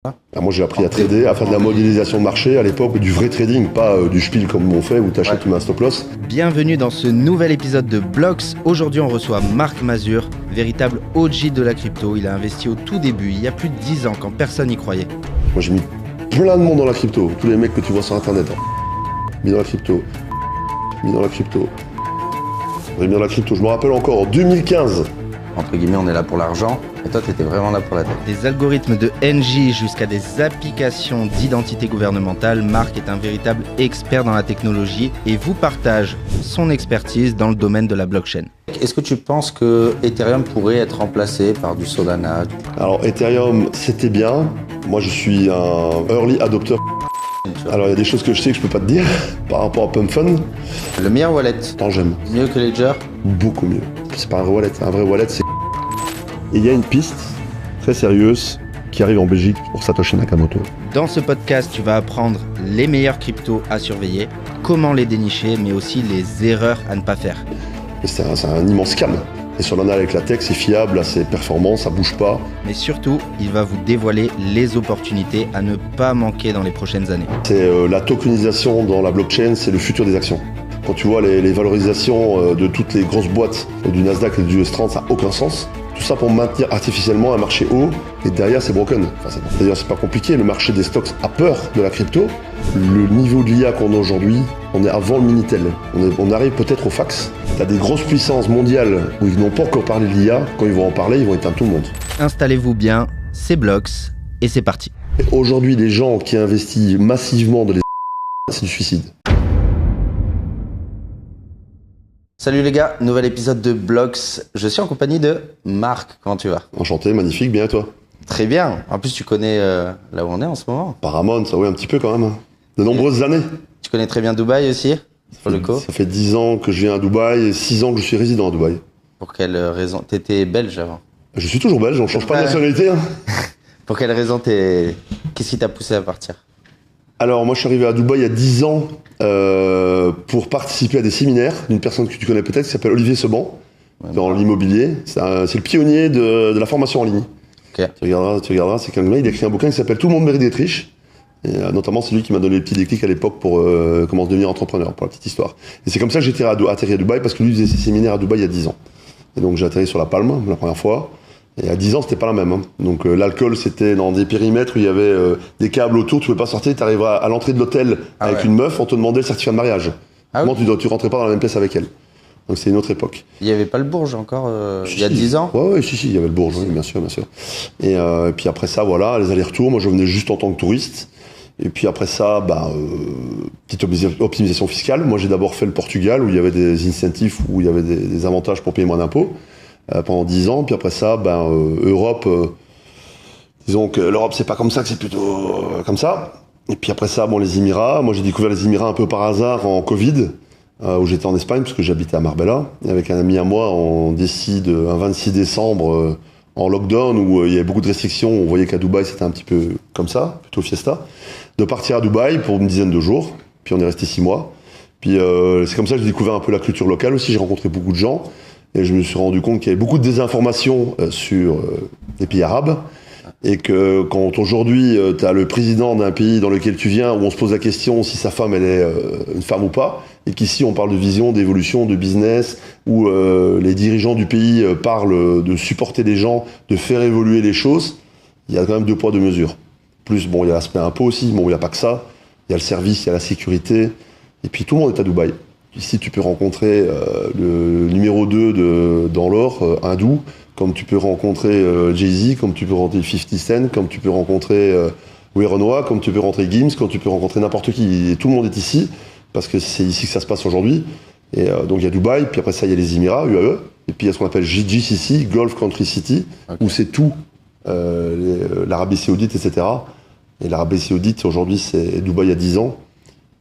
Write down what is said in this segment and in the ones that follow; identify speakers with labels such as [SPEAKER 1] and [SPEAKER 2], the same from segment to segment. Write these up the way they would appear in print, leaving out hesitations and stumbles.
[SPEAKER 1] Ah, moi j'ai appris à trader, à faire de la modélisation de marché à l'époque, du vrai trading, pas du spiel comme on fait où tu achètes, tu mets un stop loss.
[SPEAKER 2] Bienvenue dans ce nouvel épisode de Blocks. Aujourd'hui on reçoit Marc Mazur, véritable OG de la crypto. Il a investi au tout début, il y a plus de 10 ans quand personne n'y croyait.
[SPEAKER 1] Moi j'ai mis plein de monde dans la crypto, tous les mecs que tu vois sur internet. Mis dans la crypto, mis dans la crypto. J'ai mis dans la crypto, je me rappelle encore, en 2015.
[SPEAKER 3] Entre guillemets, on est là pour l'argent, et toi, t'étais vraiment là pour la tech.
[SPEAKER 2] Des algorithmes de NJ jusqu'à des applications d'identité gouvernementale, Marc est un véritable expert dans la technologie et vous partage son expertise dans le domaine de la blockchain.
[SPEAKER 3] Est-ce que tu penses que Ethereum pourrait être remplacé par du Solana?
[SPEAKER 1] Alors Ethereum, c'était bien. Moi je suis un early adopter. Alors il y a des choses que je sais que je peux pas te dire par rapport à Pump Fund.
[SPEAKER 3] Le meilleur wallet,
[SPEAKER 1] Tant j'aime.
[SPEAKER 3] mieux que Ledger?
[SPEAKER 1] Beaucoup mieux. C'est pas un vrai wallet, un vrai wallet c'est... Et il y a une piste très sérieuse qui arrive en Belgique pour Satoshi Nakamoto.
[SPEAKER 2] Dans ce podcast, tu vas apprendre les meilleurs cryptos à surveiller, comment les dénicher, mais aussi les erreurs à ne pas faire.
[SPEAKER 1] Et c'est un immense scam. Et sur l'anal avec la tech, c'est fiable, c'est performant, ça bouge pas.
[SPEAKER 2] Mais surtout, il va vous dévoiler les opportunités à ne pas manquer dans les prochaines années.
[SPEAKER 1] C'est la tokenisation dans la blockchain, c'est le futur des actions. Quand tu vois les valorisations de toutes les grosses boîtes du Nasdaq et du US 30, ça n'a aucun sens. Tout ça pour maintenir artificiellement un marché haut, et derrière c'est broken. D'ailleurs c'est pas compliqué, le marché des stocks a peur de la crypto. Le niveau de l'IA qu'on a aujourd'hui, on est avant le Minitel. On arrive peut-être au fax. T'as des grosses puissances mondiales où ils n'ont pas encore parlé de l'IA, quand ils vont en parler, ils vont éteindre tout le monde.
[SPEAKER 2] Installez-vous bien, c'est Blocks, et c'est parti.
[SPEAKER 1] Et aujourd'hui, les gens qui investissent massivement dans les c'est du suicide.
[SPEAKER 3] Salut les gars, nouvel épisode de Blocks. Je suis en compagnie de Marc. Comment tu vas?
[SPEAKER 1] Enchanté, magnifique, bien et toi?
[SPEAKER 3] Très bien. En plus, tu connais là où on est en ce moment.
[SPEAKER 1] Paramount, ça oui un petit peu quand même. De nombreuses années.
[SPEAKER 3] Tu connais très bien Dubaï aussi, pour le coup.
[SPEAKER 1] Ça fait 10 ans que je viens à Dubaï et 6 ans que je suis résident à Dubaï.
[SPEAKER 3] Pour quelle raison? T'étais belge avant.
[SPEAKER 1] Je suis toujours belge, on change pas de nationalité. Hein.
[SPEAKER 3] Pour quelle raison Qu'est-ce qui t'a poussé à partir?
[SPEAKER 1] Alors moi je suis arrivé à Dubaï il y a 10 ans pour participer à des séminaires d'une personne que tu connais peut-être qui s'appelle Olivier Seban, dans l'immobilier. C'est le pionnier de la formation en ligne.
[SPEAKER 3] Okay.
[SPEAKER 1] Tu regarderas, c'est quelqu'un, il a écrit un bouquin qui s'appelle Tout le monde mérite d'être riche. Et, notamment c'est lui qui m'a donné les petits déclics à l'époque pour comment devenir entrepreneur, pour la petite histoire. Et c'est comme ça que j'ai atterri à Dubaï parce que lui faisait ses séminaires à Dubaï il y a 10 ans. Et donc j'ai atterri sur la Palme la première fois. Et à 10 ans, c'était pas la même. Hein. Donc l'alcool, c'était dans des périmètres où il y avait des câbles autour, tu pouvais pas sortir, tu arriveras à l'entrée de l'hôtel avec une meuf, on te demandait le certificat de mariage. Comment tu rentrais pas dans la même pièce avec elle. Donc c'est une autre époque.
[SPEAKER 3] Il y avait pas le Bourge encore il y a 10 ans?
[SPEAKER 1] Ouais, si, il y avait le Bourge, oui, bien sûr. Et puis après ça, voilà, les allers-retours, moi je venais juste en tant que touriste. Et puis après ça, petite optimisation fiscale. Moi j'ai d'abord fait le Portugal où il y avait des incentives, où il y avait des avantages pour payer moins d'impôts. Pendant 10 ans, puis après ça, Europe, disons que l'Europe c'est pas comme ça, que c'est plutôt comme ça. Et puis après ça, les Émirats, moi j'ai découvert les Émirats un peu par hasard en Covid, où j'étais en Espagne, parce que j'habitais à Marbella. Et avec un ami à moi, on décide un 26 décembre, en lockdown, où il y avait beaucoup de restrictions, on voyait qu'à Dubaï c'était un petit peu comme ça, plutôt fiesta, de partir à Dubaï pour une dizaine de jours, puis on est resté 6 mois. Puis c'est comme ça que j'ai découvert un peu la culture locale aussi, j'ai rencontré beaucoup de gens. Et je me suis rendu compte qu'il y avait beaucoup de désinformation sur les pays arabes. Et que quand aujourd'hui, tu as le président d'un pays dans lequel tu viens, où on se pose la question si sa femme, elle est une femme ou pas, et qu'ici, on parle de vision, d'évolution, de business, où les dirigeants du pays parlent de supporter les gens, de faire évoluer les choses, il y a quand même 2 poids, 2 mesures. Plus, il y a l'aspect impôt aussi, il n'y a pas que ça. Il y a le service, il y a la sécurité. Et puis, tout le monde est à Dubaï. Ici, tu peux rencontrer le numéro 2 dans l'or, hindou, comme tu peux rencontrer Jay-Z, comme tu peux rencontrer 50 Cent, comme tu peux rencontrer Werenoi, comme tu peux rencontrer Gims, comme tu peux rencontrer n'importe qui. Et tout le monde est ici, parce que c'est ici que ça se passe aujourd'hui. Et donc il y a Dubaï, puis après ça il y a les Émirats, UAE, et puis il y a ce qu'on appelle GCC, Gulf Country City, où c'est tout, l'Arabie Saoudite, etc. Et l'Arabie Saoudite, aujourd'hui, c'est Dubaï il y a 10 ans.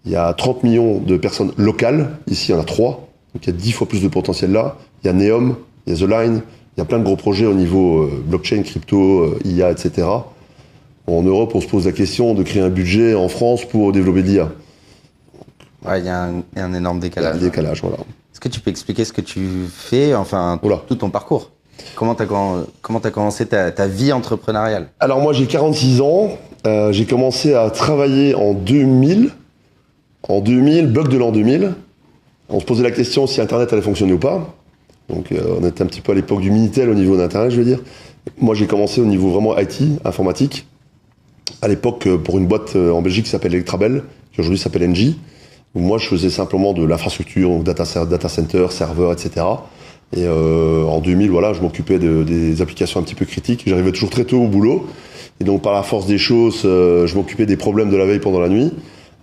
[SPEAKER 1] Il y a 30 millions de personnes locales. Ici, il y en a 3. Donc, il y a 10 fois plus de potentiel là. Il y a Neom, il y a The Line. Il y a plein de gros projets au niveau blockchain, crypto, IA, etc. En Europe, on se pose la question de créer un budget en France pour développer de l'IA.
[SPEAKER 3] Ouais, il y a un énorme décalage.
[SPEAKER 1] Il y a un décalage, voilà.
[SPEAKER 3] Est-ce que tu peux expliquer ce que tu fais, tout ton parcours? Comment t'as commencé ta vie entrepreneuriale?
[SPEAKER 1] Alors moi j'ai 46 ans, J'ai commencé à travailler en 2000. En 2000, bloc de l'an 2000. On se posait la question si Internet allait fonctionner ou pas. Donc on était un petit peu à l'époque du Minitel au niveau d'Internet, je veux dire. Moi, j'ai commencé au niveau vraiment IT, informatique. À l'époque, pour une boîte en Belgique qui s'appelle Electrabel, qui aujourd'hui s'appelle Engie. Moi, je faisais simplement de l'infrastructure, donc data center, serveur, etc. Et en 2000, voilà, je m'occupais des applications un petit peu critiques. J'arrivais toujours très tôt au boulot. Et donc, par la force des choses, je m'occupais des problèmes de la veille pendant la nuit.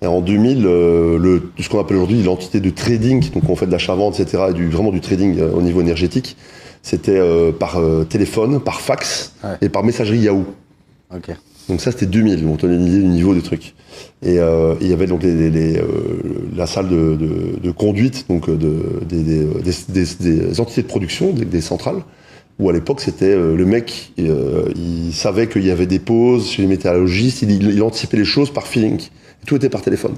[SPEAKER 1] Et en 2000, ce qu'on appelle aujourd'hui l'entité de trading, donc on fait de l'achat-vente, etc., et vraiment du trading au niveau énergétique, c'était par téléphone, par fax et par messagerie Yahoo.
[SPEAKER 3] Ok.
[SPEAKER 1] Donc ça, c'était 2000, donc on a une idée du niveau des trucs. Et il y avait donc la salle de conduite, donc des entités de production, des centrales, où à l'époque, c'était le mec, il savait qu'il y avait des pauses chez les météorologistes, il anticipait les choses par feeling. Tout était par téléphone.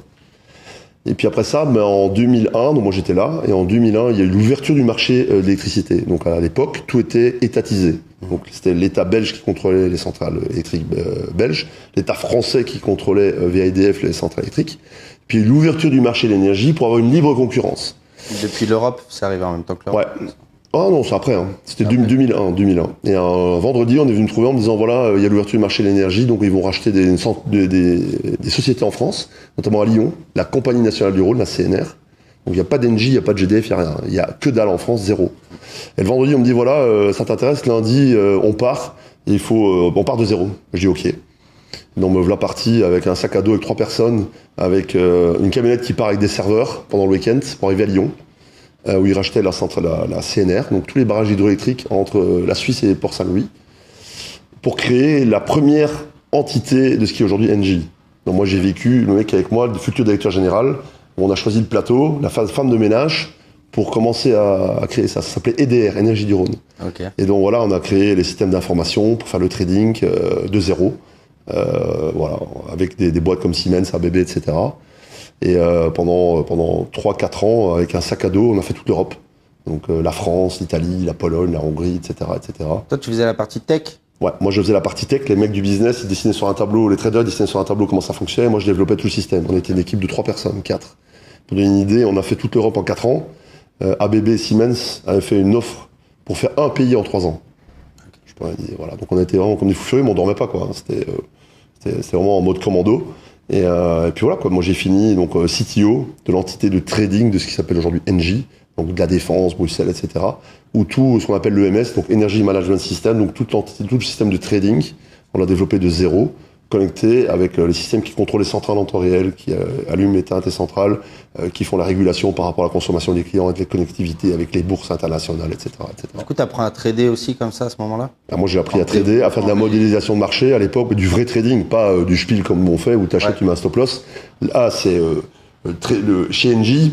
[SPEAKER 1] Et puis après ça, en 2001, donc moi j'étais là, et en 2001, il y a eu l'ouverture du marché de l'électricité. Donc à l'époque, tout était étatisé. Donc c'était l'État belge qui contrôlait les centrales électriques belges, l'État français qui contrôlait via EDF les centrales électriques, puis l'ouverture du marché de l'énergie pour avoir une libre concurrence.
[SPEAKER 3] Depuis l'Europe, c'est arrivé en même temps que l'Europe.
[SPEAKER 1] Ouais. Ah non, c'est après. Hein. C'était 2001. Et un vendredi, on est venu me trouver en me disant voilà, il y a l'ouverture du marché de l'énergie, donc ils vont racheter des sociétés en France, notamment à Lyon, la Compagnie nationale du Rhône, la CNR. Donc il n'y a pas d'Engie, il n'y a pas de GDF, il n'y a rien. Il n'y a que dalle en France, zéro. Et le vendredi, on me dit voilà, ça t'intéresse, lundi, on part, on part de zéro. Je dis ok. Donc me voilà parti avec un sac à dos avec 3 personnes, avec une camionnette qui part avec des serveurs pendant le week-end pour arriver à Lyon. Où ils rachetaient la CNR, donc tous les barrages hydroélectriques entre la Suisse et Port-Saint-Louis, pour créer la première entité de ce qui est aujourd'hui Engie. Donc moi j'ai vécu, le mec avec moi, le futur directeur général, où on a choisi le plateau, la femme de ménage, pour commencer à créer ça. Ça s'appelait EDR, Énergie du Rhône.
[SPEAKER 3] Okay.
[SPEAKER 1] Et donc voilà, on a créé les systèmes d'information pour faire le trading de zéro, voilà, avec des boîtes comme Siemens, ABB, etc. Et pendant 3-4 ans, avec un sac à dos, on a fait toute l'Europe. Donc la France, l'Italie, la Pologne, la Hongrie, etc., etc.
[SPEAKER 3] Toi, tu faisais la partie tech?
[SPEAKER 1] Ouais, moi je faisais la partie tech. Les mecs du business, ils dessinaient sur un tableau, les traders dessinaient sur un tableau comment ça fonctionnait. Moi je développais tout le système. On était une équipe de 3 personnes, 4. Pour donner une idée, on a fait toute l'Europe en 4 ans. ABB et Siemens avaient fait une offre pour faire un pays en 3 ans. Je pourrais dire, voilà. Donc on était vraiment comme des fous furieux, mais on dormait pas, quoi. C'était vraiment en mode commando. Et puis voilà, quoi. Moi j'ai fini donc CTO de l'entité de trading de ce qui s'appelle aujourd'hui Engie, donc de la défense, Bruxelles, etc. Où tout ce qu'on appelle l'EMS, donc Energy Management System, donc tout le système de trading, on l'a développé de zéro, connecté avec les systèmes qui contrôlent les centrales en temps réel, qui allument, éteignent les centrales, qui font la régulation par rapport à la consommation des clients, avec les connectivités, avec les bourses internationales, etc. etc.
[SPEAKER 3] Du coup, tu apprends à trader aussi comme ça à ce moment-là?
[SPEAKER 1] Moi, j'ai appris à trader, à faire de la modélisation de marché à l'époque, du vrai trading, pas du spiel comme on fait, où tu achètes, tu mets un stop loss. Là, c'est chez Engie,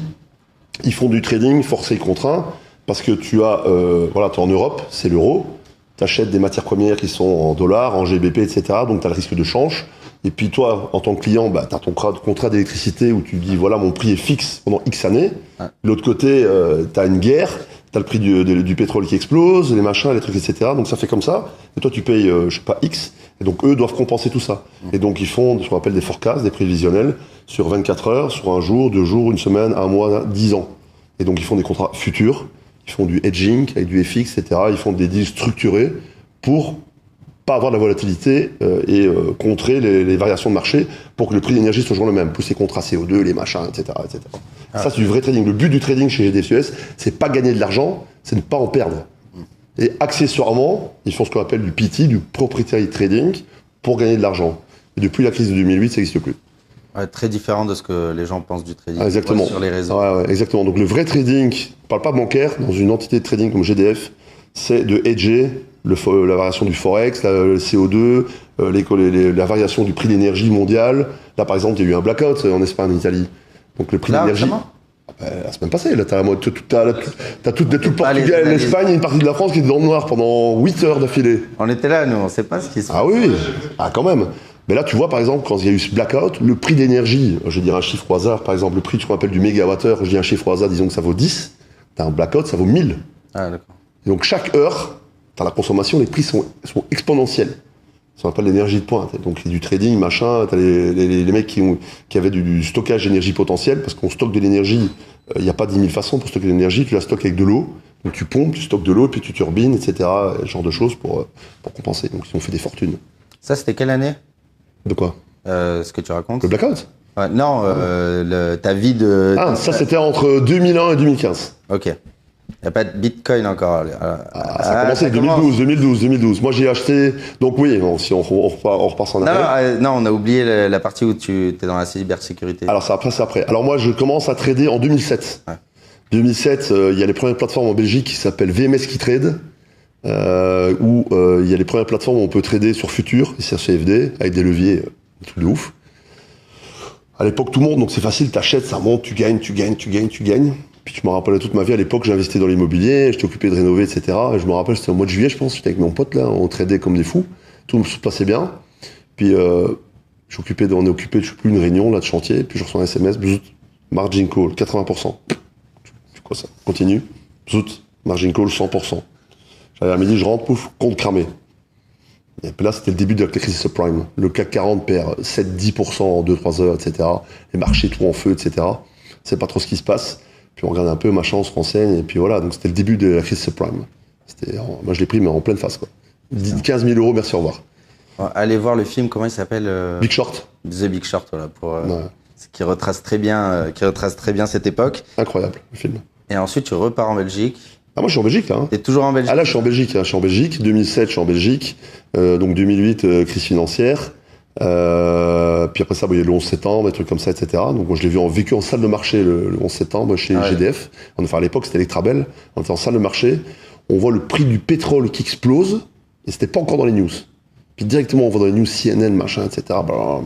[SPEAKER 1] ils font du trading forcé et contraint, parce que tu as, t'es en Europe, c'est l'euro, tu achètes des matières premières qui sont en dollars, en GBP, etc., donc tu as le risque de change. Et puis toi, en tant que client, tu as ton contrat d'électricité où tu dis, voilà, mon prix est fixe pendant X années. Ouais. De l'autre côté, tu as une guerre, tu as le prix du pétrole qui explose, les machins, les trucs, etc. Donc ça fait comme ça. Et toi, tu payes, je sais pas, X. Et donc eux doivent compenser tout ça. Et donc ils font ce qu'on appelle des forecasts, des prévisionnels, sur 24 heures, sur un jour, 2 jours, une semaine, un mois, 10 ans. Et donc ils font des contrats futurs. Ils font du hedging avec du FX, etc. Ils font des deals structurés pour pas avoir de la volatilité et contrer les variations de marché pour que le prix d'énergie soit toujours le même. Plus les contrats CO2, les machins, etc. etc. Ah. Ça, c'est du vrai trading. Le but du trading chez GDF, c'est pas gagner de l'argent, c'est ne pas en perdre. Et accessoirement, ils font ce qu'on appelle du PT, du proprietary trading, pour gagner de l'argent. Et depuis la crise de 2008, ça n'existe plus.
[SPEAKER 3] Ouais, très différent de ce que les gens pensent du trading
[SPEAKER 1] exactement.
[SPEAKER 3] Sur les réseaux.
[SPEAKER 1] Ouais, exactement. Donc le vrai trading, on parle pas bancaire, dans une entité de trading comme GDF, c'est de hedger la variation du forex, le CO2, la variation du prix d'énergie mondial. Là par exemple, il y a eu un blackout en Espagne, en Italie. Donc le prix d'énergie. La semaine passée, là, t'as tout le Portugal, l'Espagne et une partie de la France qui est dans le noir pendant 8 heures d'affilée.
[SPEAKER 3] On était là, nous, on sait pas ce qui se passe.
[SPEAKER 1] Ah oui, quand même. Mais là, tu vois, par exemple, quand il y a eu ce blackout, le prix d'énergie, je vais dire un chiffre au hasard, par exemple, le prix qu'on appelle du mégawattheure, je dis un chiffre au hasard, disons que ça vaut 10, t'as un blackout, ça vaut 1000.
[SPEAKER 3] Ah, d'accord.
[SPEAKER 1] Et donc, chaque heure, t'as la consommation, les prix sont exponentiels. Ça s'appelle l'énergie de pointe. Donc du trading, machin, t'as les mecs qui avaient du stockage d'énergie potentielle, parce qu'on stocke de l'énergie, il n'y a pas 10 000 façons pour stocker de l'énergie, tu la stockes avec de l'eau, donc tu pompes, tu stockes de l'eau, puis tu turbines, etc., ce genre de choses pour compenser. Donc ils ont fait des fortunes.
[SPEAKER 3] Ça, c'était quelle année?
[SPEAKER 1] De quoi?
[SPEAKER 3] Ce que tu racontes?
[SPEAKER 1] Le blackout?
[SPEAKER 3] Ouais, non, ta vie de...
[SPEAKER 1] Ah, ça c'était entre 2001 et 2015.
[SPEAKER 3] Ok. Il n'y a pas de Bitcoin encore.
[SPEAKER 1] Ça a commencé en 2012. Moi j'ai acheté, donc oui, bon, si on repart en arrière.
[SPEAKER 3] Non, on a oublié la partie où tu es dans la cybersécurité.
[SPEAKER 1] Alors c'est après. Alors moi je commence à trader en 2007. Ouais. 2007, il y a les premières plateformes en Belgique qui s'appellent VMS qui trade, où il y a les premières plateformes où on peut trader sur Futur et sur CFD avec des leviers, un truc de ouf. À l'époque tout le monde, donc c'est facile, t'achètes, ça monte, tu gagnes. Puis je me rappelle toute ma vie, à l'époque, j'investis dans l'immobilier, j'étais occupé de rénover, etc. Et je me rappelle, c'était au mois de juillet, je pense, j'étais avec mon pote là, on tradait comme des fous, tout se passait bien. Puis on est occupé, je sais plus, une réunion là de chantier, puis je reçois un SMS, bzout, margin call, 80%. C'est quoi ça? Continue, bzout, margin call, 100%. J'arrive à midi, je rentre, pouf, compte cramé. Et puis là, c'était le début de la crise subprime. Le CAC 40 perd 7-10% en 2-3 heures, etc. Les marchés tout en feu, etc. C'est pas trop ce qui se passe. Puis on regarde un peu, machin, on se renseigne, et puis voilà. Donc c'était le début de la crise subprime. Moi je l'ai pris, mais en pleine face, quoi. 15 000 €, merci, au revoir.
[SPEAKER 3] Allez voir le film, comment il s'appelle
[SPEAKER 1] Big Short.
[SPEAKER 3] The Big Short, voilà, qui retrace très bien cette époque.
[SPEAKER 1] Incroyable, le film.
[SPEAKER 3] Et ensuite, tu repars en Belgique.
[SPEAKER 1] Ah, moi je suis en Belgique, là.
[SPEAKER 3] T'es toujours en Belgique?
[SPEAKER 1] Ah, là je suis en Belgique, 2007, je suis en Belgique. Donc 2008, crise financière. Puis après ça, il y a le 11 septembre, des trucs comme ça, etc. Donc moi je l'ai vécu en salle de marché le 11 septembre chez GDF. Enfin à l'époque c'était Electrabel. On était en salle de marché, on voit le prix du pétrole qui explose, et c'était pas encore dans les news. Puis directement on voit dans les news CNN, machin, etc.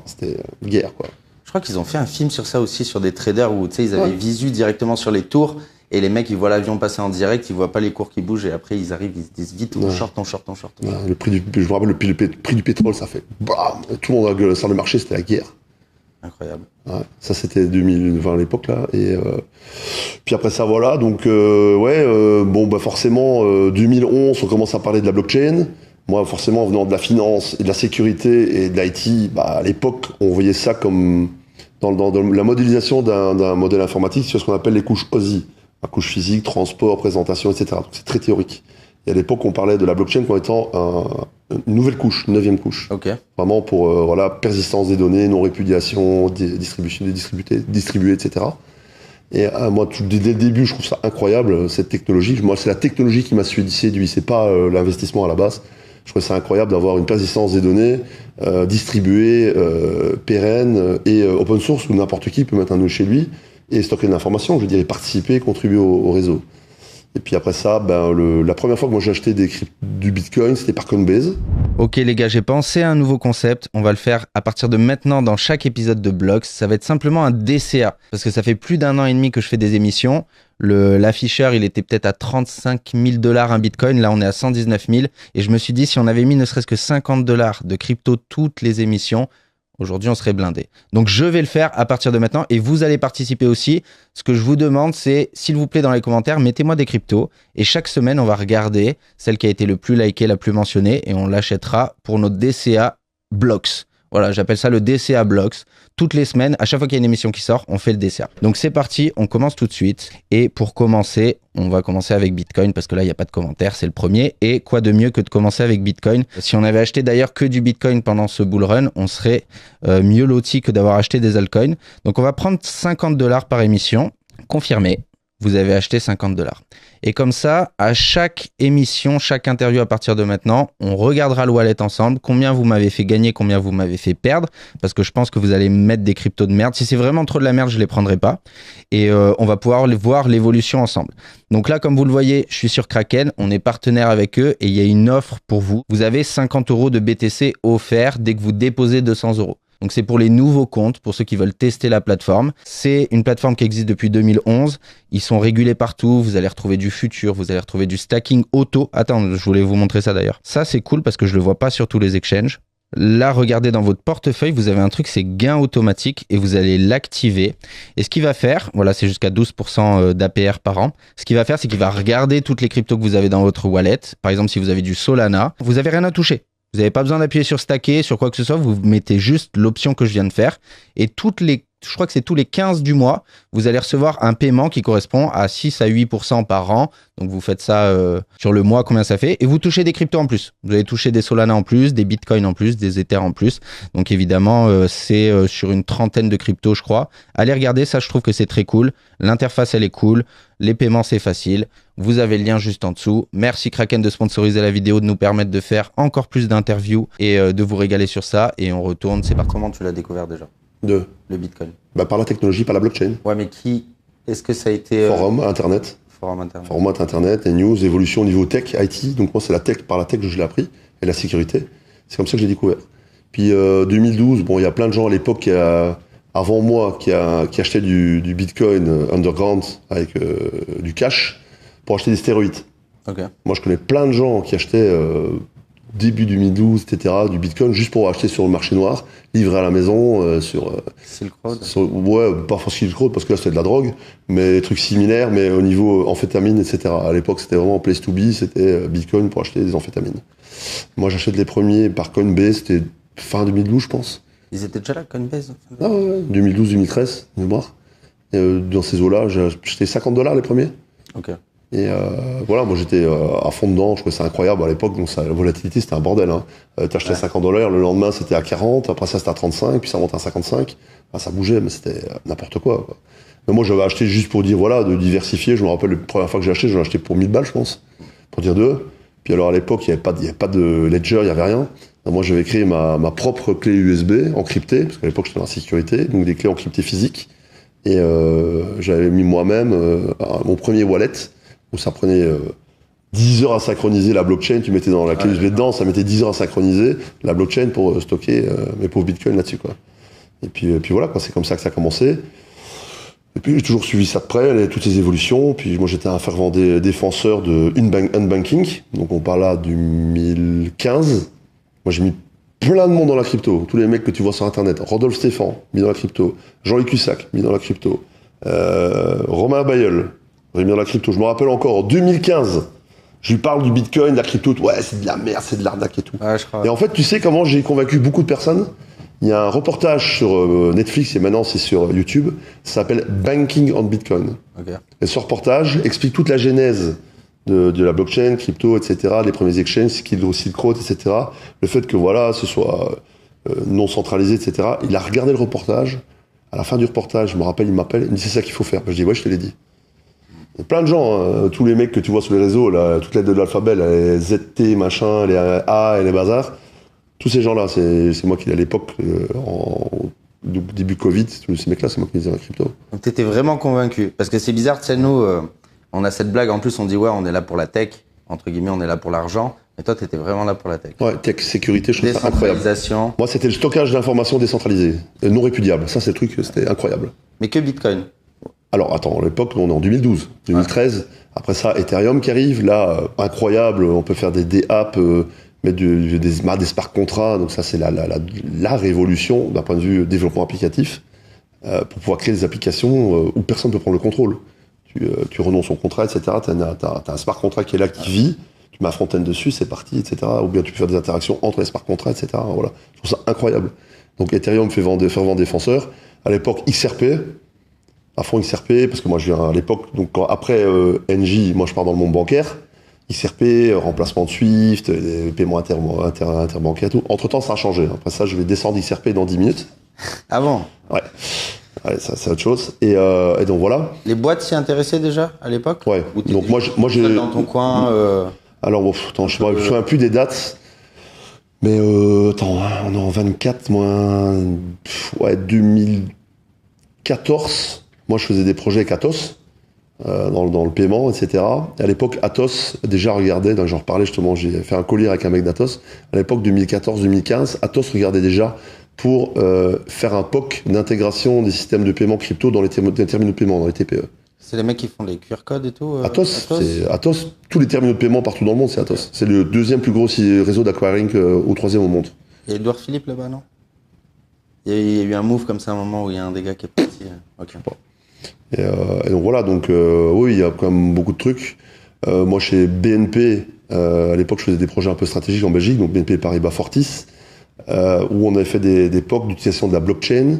[SPEAKER 1] C'était guerre, quoi.
[SPEAKER 3] Je crois qu'ils ont fait un film sur ça aussi, sur des traders où ils avaient visu directement sur les tours. Et les mecs, ils voient l'avion passer en direct, ils voient pas les cours qui bougent, et après ils arrivent, ils se disent vite, on short.
[SPEAKER 1] Le prix je me rappelle, le prix du pétrole, ça fait bam, tout le monde sur le marché, c'était la guerre.
[SPEAKER 3] Incroyable.
[SPEAKER 1] Ouais, ça c'était 2020 à l'époque là, et puis après ça voilà, donc forcément 2011 on commence à parler de la blockchain. Moi forcément venant de la finance et de la sécurité et de l'IT, à l'époque on voyait ça comme dans la modélisation d'un modèle informatique sur ce qu'on appelle les couches OSI. La couche physique, transport, présentation, etc. Donc c'est très théorique. Et à l'époque, on parlait de la blockchain comme étant une nouvelle couche, une 9e couche.
[SPEAKER 3] Okay.
[SPEAKER 1] Vraiment pour persistance des données, non-répudiation, distribution, distribuer, etc. Et moi, dès le début, je trouve ça incroyable, cette technologie. Moi, c'est la technologie qui m'a séduit, c'est pas l'investissement à la base. Je trouve ça incroyable d'avoir une persistance des données distribuée, pérenne et open source, où n'importe qui peut mettre un nœud chez lui et stocker de l'information, je veux dire, et participer, contribuer au réseau. Et puis après ça, la première fois que moi j'ai acheté du Bitcoin, c'était par Coinbase.
[SPEAKER 2] Ok les gars, j'ai pensé à un nouveau concept. On va le faire à partir de maintenant dans chaque épisode de Blocks. Ça va être simplement un DCA. Parce que ça fait plus d'1 an et demi que je fais des émissions. L'afficheur, il était peut-être à 35 000 $ un Bitcoin. Là, on est à 119 000. Et je me suis dit, si on avait mis ne serait-ce que 50 $ de crypto toutes les émissions, aujourd'hui, on serait blindé. Donc, je vais le faire à partir de maintenant et vous allez participer aussi. Ce que je vous demande, c'est, s'il vous plaît, dans les commentaires, mettez-moi des cryptos et chaque semaine, on va regarder celle qui a été le plus likée, la plus mentionnée et on l'achètera pour notre DCA Blocks. Voilà, j'appelle ça le DCA Blocks. Toutes les semaines, à chaque fois qu'il y a une émission qui sort, on fait le DCA. Donc, c'est parti, on commence tout de suite. Et pour commencer, on va commencer avec Bitcoin parce que là, il n'y a pas de commentaire, c'est le premier. Et quoi de mieux que de commencer avec Bitcoin? Si on avait acheté d'ailleurs que du Bitcoin pendant ce bull run, on serait mieux loti que d'avoir acheté des altcoins. Donc, on va prendre 50 $ par émission. Confirmé, vous avez acheté 50 $. Et comme ça, à chaque émission, chaque interview à partir de maintenant, on regardera le wallet ensemble, combien vous m'avez fait gagner, combien vous m'avez fait perdre, parce que je pense que vous allez mettre des cryptos de merde. Si c'est vraiment trop de la merde, je les prendrai pas. Et on va pouvoir voir l'évolution ensemble. Donc là, comme vous le voyez, je suis sur Kraken, on est partenaire avec eux et il y a une offre pour vous. Vous avez 50 € de BTC offert dès que vous déposez 200 €. Donc c'est pour les nouveaux comptes, pour ceux qui veulent tester la plateforme. C'est une plateforme qui existe depuis 2011. Ils sont régulés partout. Vous allez retrouver du futur, vous allez retrouver du stacking auto. Attends, je voulais vous montrer ça d'ailleurs. Ça c'est cool parce que je le vois pas sur tous les exchanges. Là, regardez dans votre portefeuille, vous avez un truc, c'est gain automatique et vous allez l'activer. Et ce qu'il va faire, voilà, c'est jusqu'à 12% d'APR par an. Ce qu'il va faire, c'est qu'il va regarder toutes les cryptos que vous avez dans votre wallet. Par exemple, si vous avez du Solana, vous avez rien à toucher. Vous n'avez pas besoin d'appuyer sur stacker, sur quoi que ce soit. Vous mettez juste l'option que je viens de faire. Et je crois que c'est tous les 15 du mois, vous allez recevoir un paiement qui correspond à 6 à 8% par an. Donc, vous faites ça sur le mois, combien ça fait. Et vous touchez des cryptos en plus. Vous allez toucher des Solana en plus, des Bitcoin en plus, des Ether en plus. Donc, évidemment, c'est sur une trentaine de cryptos, je crois. Allez regarder, ça, je trouve que c'est très cool. L'interface, elle est cool. Les paiements, c'est facile. Vous avez le lien juste en dessous. Merci Kraken de sponsoriser la vidéo, de nous permettre de faire encore plus d'interviews et de vous régaler sur ça. Et on retourne, c'est parti.
[SPEAKER 3] Comment tu l'as découvert déjà?
[SPEAKER 1] Le
[SPEAKER 3] Bitcoin.
[SPEAKER 1] Par la technologie, par la blockchain.
[SPEAKER 3] Ouais, mais est-ce que ça a été...
[SPEAKER 1] Forum, Internet. Forum Internet, les news, évolution au niveau tech, IT. Donc moi, c'est par la tech que je l'ai appris. Et la sécurité. C'est comme ça que j'ai découvert. Puis 2012, il y a plein de gens à l'époque avant moi qui achetaient du Bitcoin underground avec du cash pour acheter des stéroïdes.
[SPEAKER 3] Okay.
[SPEAKER 1] Moi, je connais plein de gens qui achetaient début 2012, etc., du Bitcoin juste pour acheter sur le marché noir, livré à la maison sur
[SPEAKER 3] Silk Road.
[SPEAKER 1] Ouais, pas forcément Silk Road parce que là c'était de la drogue, mais des trucs similaires, mais au niveau amphétamine, etc. À l'époque, c'était vraiment place to be, c'était Bitcoin pour acheter des amphétamines. Moi, j'achète les premiers par Coinbase, c'était fin 2012, je pense.
[SPEAKER 3] Ils étaient déjà là, Coinbase?
[SPEAKER 1] Ah ouais, 2012-2013, de mémoire. Dans ces eaux-là, j'ai acheté $50 les premiers.
[SPEAKER 3] Ok.
[SPEAKER 1] Et voilà, moi j'étais à fond dedans, je trouvais ça incroyable à l'époque, donc la volatilité c'était un bordel. Hein. T'achetais $50, le lendemain c'était à 40, après ça c'était à 35, puis ça monte à 55. Enfin, ça bougeait, mais c'était n'importe quoi. Mais moi j'avais acheté juste pour dire, voilà, de diversifier. Je me rappelle la première fois que j'ai acheté, j'en ai acheté pour 1000 balles, je pense, pour dire deux. Puis alors à l'époque, il n'y avait pas de ledger, il n'y avait rien. Donc, moi j'avais créé ma propre clé USB encryptée, parce qu'à l'époque j'étais dans la sécurité, donc des clés encryptées physiques. Et j'avais mis moi-même mon premier wallet, où ça prenait 10 heures à synchroniser la blockchain, tu mettais dans la clé USB dedans, ça mettait 10 heures à synchroniser la blockchain pour stocker mes pauvres bitcoins là-dessus, quoi. Et puis voilà, quoi, c'est comme ça que ça a commencé. Et puis j'ai toujours suivi ça de près, toutes ces évolutions. Puis moi j'étais un fervent défenseur de unbanking, donc on parle là du 2015. Moi j'ai mis plein de monde dans la crypto, tous les mecs que tu vois sur internet. Rodolphe Stéphane, mis dans la crypto. Jean-Luc Cussac, mis dans la crypto. Romain Bayeul, mis dans la crypto. Je me rappelle encore, en 2015, je lui parle du Bitcoin, de la crypto, ouais, c'est de la merde, c'est de l'arnaque et tout.
[SPEAKER 3] Ouais, je crois.
[SPEAKER 1] Et en fait, tu sais comment j'ai convaincu beaucoup de personnes? Il y a un reportage sur Netflix et maintenant c'est sur YouTube, ça s'appelle Banking on Bitcoin.
[SPEAKER 3] Okay.
[SPEAKER 1] Et ce reportage explique toute la genèse de la blockchain, crypto, etc., les premiers exchanges, Silk Road, etc., le fait que voilà, ce soit non centralisé, etc. Il a regardé le reportage, à la fin du reportage, je me rappelle, il m'appelle, il me dit c'est ça qu'il faut faire. Je dis ouais, je te l'ai dit. Il y a plein de gens, hein, tous les mecs que tu vois sur les réseaux, là, toutes les lettres de l'alphabet, les ZT, machin, les A et les bazars, tous ces gens-là, c'est moi qui, à l'époque, début Covid, tous ces mecs-là, c'est moi qui les ai en crypto.
[SPEAKER 3] Donc t'étais vraiment convaincu. Parce que c'est bizarre, tu sais, nous, on a cette blague, en plus on dit ouais, on est là pour la tech, entre guillemets, on est là pour l'argent. Mais toi, t'étais vraiment là pour la tech.
[SPEAKER 1] Ouais, tech, sécurité, je trouve ça incroyable.
[SPEAKER 3] Décentralisation.
[SPEAKER 1] Moi, c'était le stockage d'informations décentralisées, non répudiables. Ça, c'est le truc, c'était incroyable.
[SPEAKER 3] Mais que Bitcoin.
[SPEAKER 1] Alors, attends, à l'époque, on est en 2012, 2013. Ouais. Après ça, Ethereum qui arrive, là, incroyable, on peut faire des apps, mettre des smart contracts, donc ça, c'est la révolution d'un point de vue développement applicatif, pour pouvoir créer des applications où personne ne peut prendre le contrôle. Tu renonces au contrat, etc. T'as un smart contract qui est là, qui vit, tu mets un front-end dessus, c'est parti, etc. Ou bien tu peux faire des interactions entre les smart contracts, etc. Voilà. Je trouve ça incroyable. Donc Ethereum fait fervent défenseur. À l'époque, XRP, à fond XRP, parce que moi je viens à l'époque, donc après NJ, moi je pars dans le monde bancaire. XRP, remplacement de Swift, paiement interbancaire et tout. Entre-temps, ça a changé. Après ça, je vais descendre XRP dans 10 minutes.
[SPEAKER 3] Ah bon?
[SPEAKER 1] Ouais. Ouais, ça c'est autre chose. Et donc voilà.
[SPEAKER 3] Les boîtes s'y intéressaient déjà à l'époque?
[SPEAKER 1] Ouais. Donc moi j'ai
[SPEAKER 3] dans ton coin.
[SPEAKER 1] Alors attends, je me souviens plus des dates. Mais attends, on est en 24 2014. Moi je faisais des projets avec Atos dans le paiement, etc. Et à l'époque Atos déjà regardait, donc j'en reparlais justement, j'ai fait un collier avec un mec d'Atos. À l'époque 2014-2015, Atos regardait déjà pour faire un POC d'intégration des systèmes de paiement crypto dans les terminaux de paiement, dans les TPE.
[SPEAKER 3] C'est les mecs qui font les QR codes et tout
[SPEAKER 1] Atos, tous les terminaux de paiement partout dans le monde, c'est Atos. C'est le deuxième plus gros réseau d'acquiring au troisième au monde.
[SPEAKER 3] Il y a Edouard Philippe là-bas, non? Il y a eu un move comme ça à un moment où il y a un des gars qui est parti. Ok.
[SPEAKER 1] Et donc voilà, donc oui, il y a quand même beaucoup de trucs. Moi, chez BNP, À l'époque, je faisais des projets un peu stratégiques en Belgique, donc BNP Paribas Fortis, où on avait fait des POC d'utilisation de la blockchain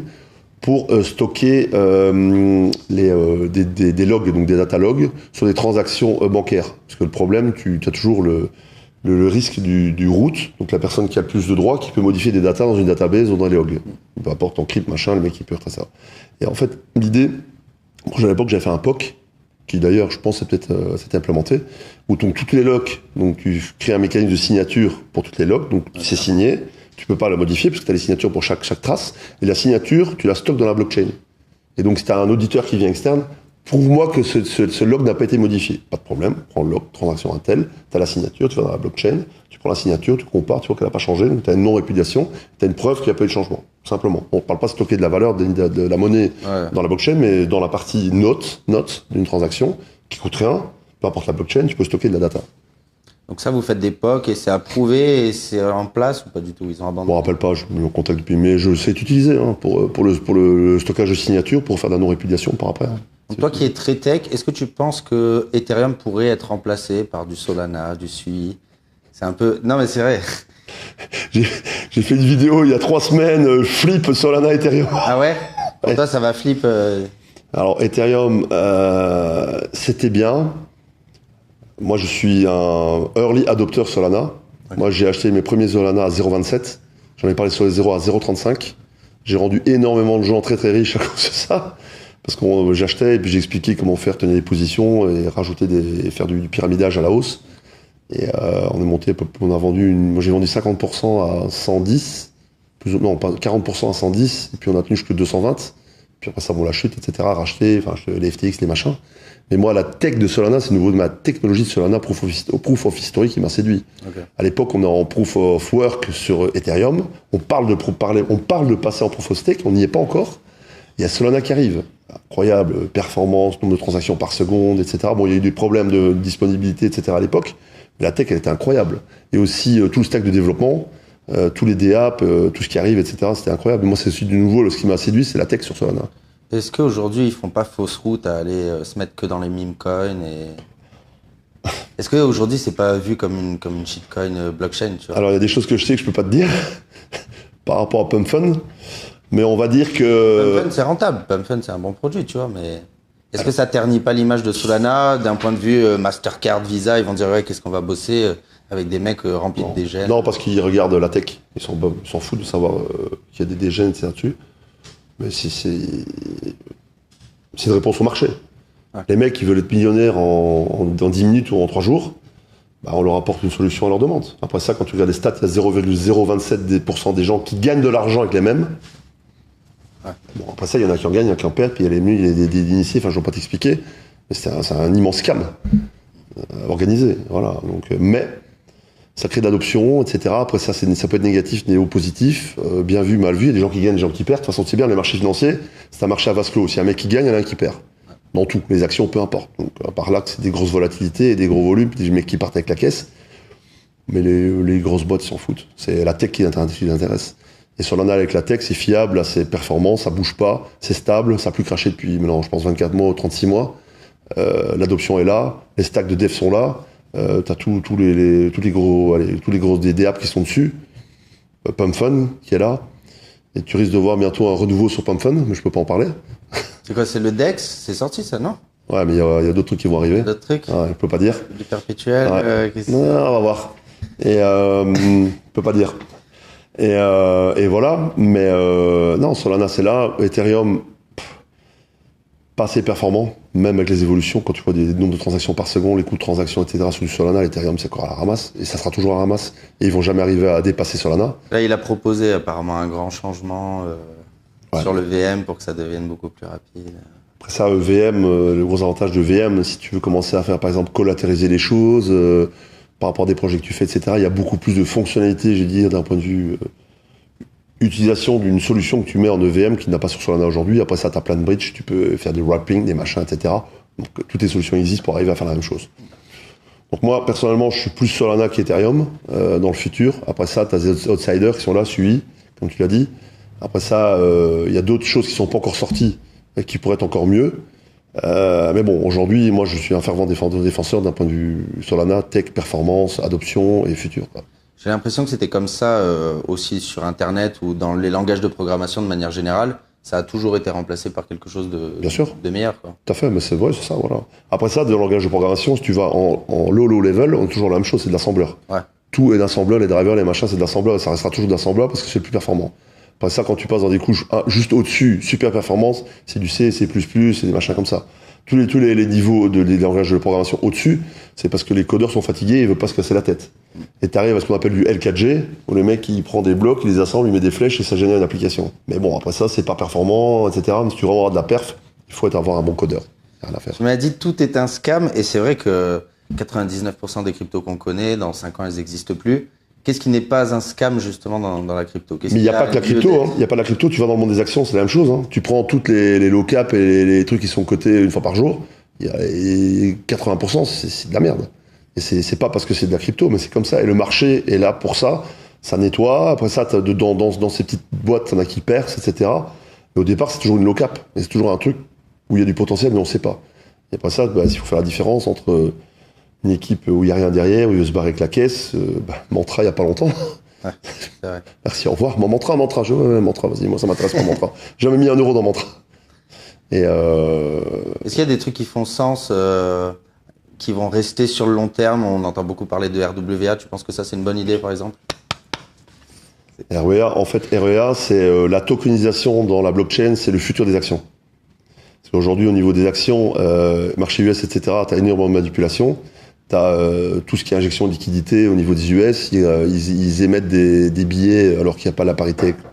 [SPEAKER 1] pour stocker des logs, donc des data logs, sur des transactions bancaires. Parce que le problème, tu as toujours le risque du root, donc la personne qui a le plus de droits, qui peut modifier des datas dans une database ou dans les logs. Peu importe, en crypte, machin, le mec qui peut faire ça. Et en fait, l'idée, à l'époque, j'avais fait un POC, qui d'ailleurs, je pense, s'était implémenté, où donc toutes les logs, donc tu crées un mécanisme de signature pour toutes les logs, donc c'est signé, tu peux pas la modifier parce que tu as les signatures pour chaque trace, et la signature, tu la stockes dans la blockchain. Et donc si tu as un auditeur qui vient externe, prouve-moi que ce log n'a pas été modifié. Pas de problème, prends le log, transaction un tel, tu as la signature, tu vas dans la blockchain, tu prends la signature, tu compares, tu vois qu'elle n'a pas changé, donc tu as une non-répudiation, tu as une preuve qu'il n'y a pas eu de changement, simplement. On ne parle pas de stocker de la valeur de la monnaie dans la blockchain, mais dans la partie note d'une transaction, qui coûte rien, peu importe la blockchain, tu peux stocker de la data.
[SPEAKER 3] Donc ça, vous faites des POC et c'est approuvé et c'est en place ou pas du tout? Ils ont abandonné?
[SPEAKER 1] Je me rappelle pas, je me contacte depuis, mais je sais utiliser pour le stockage de signature, pour faire de la non-répudiation par après.
[SPEAKER 3] Donc toi qui es très tech, est-ce que tu penses que Ethereum pourrait être remplacé par du Solana, du Sui? C'est un peu... Non mais c'est vrai.
[SPEAKER 1] J'ai fait une vidéo il y a 3 semaines, flip Solana Ethereum.
[SPEAKER 3] Ah ouais? Pour toi ça va flip
[SPEAKER 1] Alors Ethereum, c'était bien. Moi je suis un early adopter Solana. Okay. Moi j'ai acheté mes premiers Solana à 0,27. J'en ai parlé sur les 0 à 0,35. J'ai rendu énormément de gens très très riches à cause de ça. Parce que j'achetais et puis j'expliquais comment faire tenir des positions et rajouter faire du pyramidage à la hausse. Et on est monté, on a vendu moi j'ai vendu 50% à 110, non pas 40% à 110, et puis on a tenu jusqu'à 220. Puis après ça, bon, la chute, etc., racheter, enfin, les FTX, les machins. Mais moi, la tech de Solana, c'est le niveau de ma technologie de Solana, Proof of History qui m'a séduit. Okay. À l'époque, on est en Proof of Work sur Ethereum. On parle de passer en Proof of Stake, on n'y est pas encore. Il y a Solana qui arrive. Incroyable, performance, nombre de transactions par seconde, etc. Bon, il y a eu des problèmes de disponibilité, etc. à l'époque. Mais la tech, elle était incroyable. Et aussi, tout le stack de développement, tous les DApps, tout ce qui arrive, etc. C'était incroyable. Moi, c'est celui du nouveau, ce qui m'a séduit, c'est la tech sur Solana.
[SPEAKER 3] Est-ce qu'aujourd'hui, ils font pas fausse route à aller se mettre que dans les meme coins et... Est-ce qu'aujourd'hui, c'est pas vu comme une shitcoin blockchain, tu vois?
[SPEAKER 1] Alors, il y a des choses que je sais que je peux pas te dire par rapport à PumpFun, mais on va dire que...
[SPEAKER 3] PumpFun, c'est rentable. PumpFun, c'est un bon produit, tu vois, mais... Est-ce que ça ternit pas l'image de Solana d'un point de vue Mastercard, Visa? Ils vont dire, ouais, qu'est-ce qu'on va bosser avec des mecs remplis de dégènes?
[SPEAKER 1] Non, parce qu'ils regardent la tech. Ils s'en foutent de savoir qu'il y a des dégènes, etc. dessus. Mais c'est une réponse au marché. Ouais. Les mecs qui veulent être millionnaires dans 10 minutes ou en 3 jours, bah on leur apporte une solution à leur demande. Après ça, quand tu regardes les stats, il y a 0,027% des gens qui gagnent de l'argent avec les mêmes. Ouais. Bon, après ça, il y en a qui en gagnent, il y en a qui en perdent, puis il y a des initiés, enfin je ne vais pas t'expliquer, mais c'est un immense scam organisé. Voilà. Donc, mais ça crée de l'adoption, etc. Après ça, ça peut être négatif, néo-positif, bien vu, mal vu. Il y a des gens qui gagnent, des gens qui perdent. De toute façon, c'est bien, les marchés financiers, c'est un marché à vase clos. S'il y a un mec qui gagne, il y en a un qui perd. Dans tout, les actions, peu importe. Donc, à part là, c'est des grosses volatilités et des gros volumes, des mecs qui partent avec la caisse. Mais les grosses boîtes s'en foutent. C'est la tech qui les intéresse. Et Solana, avec la tech, c'est fiable, c'est performant, ça bouge pas, c'est stable, ça n'a plus craché depuis maintenant, je pense, 24 mois ou 36 mois. L'adoption est là, les stacks de dev sont là. T'as tous les gros des apps qui sont dessus. PumpFun qui est là. Et tu risques de voir bientôt un renouveau sur PumpFun, mais je peux pas en parler.
[SPEAKER 3] C'est quoi, c'est le DEX? C'est sorti ça, non?
[SPEAKER 1] Ouais, mais il y a d'autres trucs qui vont arriver.
[SPEAKER 3] D'autres trucs?
[SPEAKER 1] Ouais, je peux pas dire.
[SPEAKER 3] Du perpétuel?
[SPEAKER 1] Ouais. Non, on va voir. Et je peux pas dire. Et voilà. Mais non, Solana c'est là. Ethereum, pas assez performant, même avec les évolutions, quand tu vois des nombres de transactions par seconde, les coûts de transaction, etc. sur du Solana, l'Ethereum c'est encore à la ramasse, et ça sera toujours à la ramasse, et ils vont jamais arriver à dépasser Solana.
[SPEAKER 3] Là, il a proposé apparemment un grand changement sur le VM pour que ça devienne beaucoup plus rapide.
[SPEAKER 1] Après ça, VM, le gros avantage de VM, si tu veux commencer à faire par exemple collatériser les choses, par rapport à des projets que tu fais, etc., il y a beaucoup plus de fonctionnalités, je veux dire, d'un point de vue utilisation d'une solution que tu mets en EVM qui n'a pas sur Solana aujourd'hui. Après ça, tu as plein de bridges, tu peux faire du wrapping, des machins, etc. Donc toutes les solutions existent pour arriver à faire la même chose. Donc moi, personnellement, je suis plus Solana qu'Ethereum dans le futur. Après ça, tu as des outsiders qui sont là, Sui, comme tu l'as dit. Après ça, il y a d'autres choses qui sont pas encore sorties et qui pourraient être encore mieux. Mais bon, aujourd'hui, moi, je suis un fervent défenseur d'un point de vue Solana, tech, performance, adoption et futur, quoi.
[SPEAKER 3] J'ai l'impression que c'était comme ça aussi sur Internet ou dans les langages de programmation de manière générale. Ça a toujours été remplacé par quelque chose
[SPEAKER 1] Bien sûr.
[SPEAKER 3] de meilleur, quoi.
[SPEAKER 1] Tout à fait, mais c'est vrai, c'est ça, voilà. Après ça, dans le langage de programmation, si tu vas en low level, on est toujours la même chose, c'est de l'assembleur.
[SPEAKER 3] Ouais.
[SPEAKER 1] Tout est d'assembleur, les drivers, les machins, c'est de l'assembleur, et ça restera toujours d'assembleur parce que c'est le plus performant. Après ça, quand tu passes dans des couches juste au-dessus, super performance, c'est du C, C++, c'est des machins comme ça. Tous les niveaux des langages de programmation au-dessus, c'est parce que les codeurs sont fatigués et ils veulent pas se casser la tête. Et t'arrives à ce qu'on appelle du L4G, où le mec, il prend des blocs, il les assemble, il met des flèches et ça génère une application. Mais bon, après ça, c'est pas performant, etc. Mais si tu veux avoir de la perf, il faut avoir un bon codeur. Rien à faire.
[SPEAKER 3] Tu m'as dit tout est un scam, et c'est vrai que 99% des cryptos qu'on connaît, dans 5 ans, elles n'existent plus. Qu'est-ce qui n'est pas un scam, justement, dans la crypto?
[SPEAKER 1] Mais il n'y a pas que la crypto, hein. Il n'y a pas de la crypto, tu vas dans le monde des actions, c'est la même chose, hein. Tu prends toutes les low cap et les trucs qui sont cotés une fois par jour, et 80%, c'est de la merde. Et c'est pas parce que c'est de la crypto, mais c'est comme ça. Et le marché est là pour ça. Ça nettoie. Après ça, dans ces petites boîtes, t'en as qui percent, etc. Et au départ, c'est toujours une low cap. Et c'est toujours un truc où il y a du potentiel, mais on ne sait pas. Et après ça, il faut faire la différence entre une équipe où il n'y a rien derrière, où il veut se barrer avec la caisse. Mantra, il n'y a pas longtemps.
[SPEAKER 3] Ouais, c'est vrai.
[SPEAKER 1] Merci, au revoir. Mantra, Mantra, vas-y, moi ça m'intéresse pas, Mantra. J'ai jamais mis 1 euro dans Mantra. Et
[SPEAKER 3] Est-ce qu'il y a des trucs qui font sens, qui vont rester sur le long terme? On entend beaucoup parler de RWA. Tu penses que ça, c'est une bonne idée, par exemple?
[SPEAKER 1] RWA, en fait, RWA, c'est la tokenisation dans la blockchain, c'est le futur des actions. Parce qu'aujourd'hui, au niveau des actions, marché US, etc., tu as énormément de manipulation. Tu as tout ce qui est injection de liquidité au niveau des US. Ils émettent des billets alors qu'il n'y a pas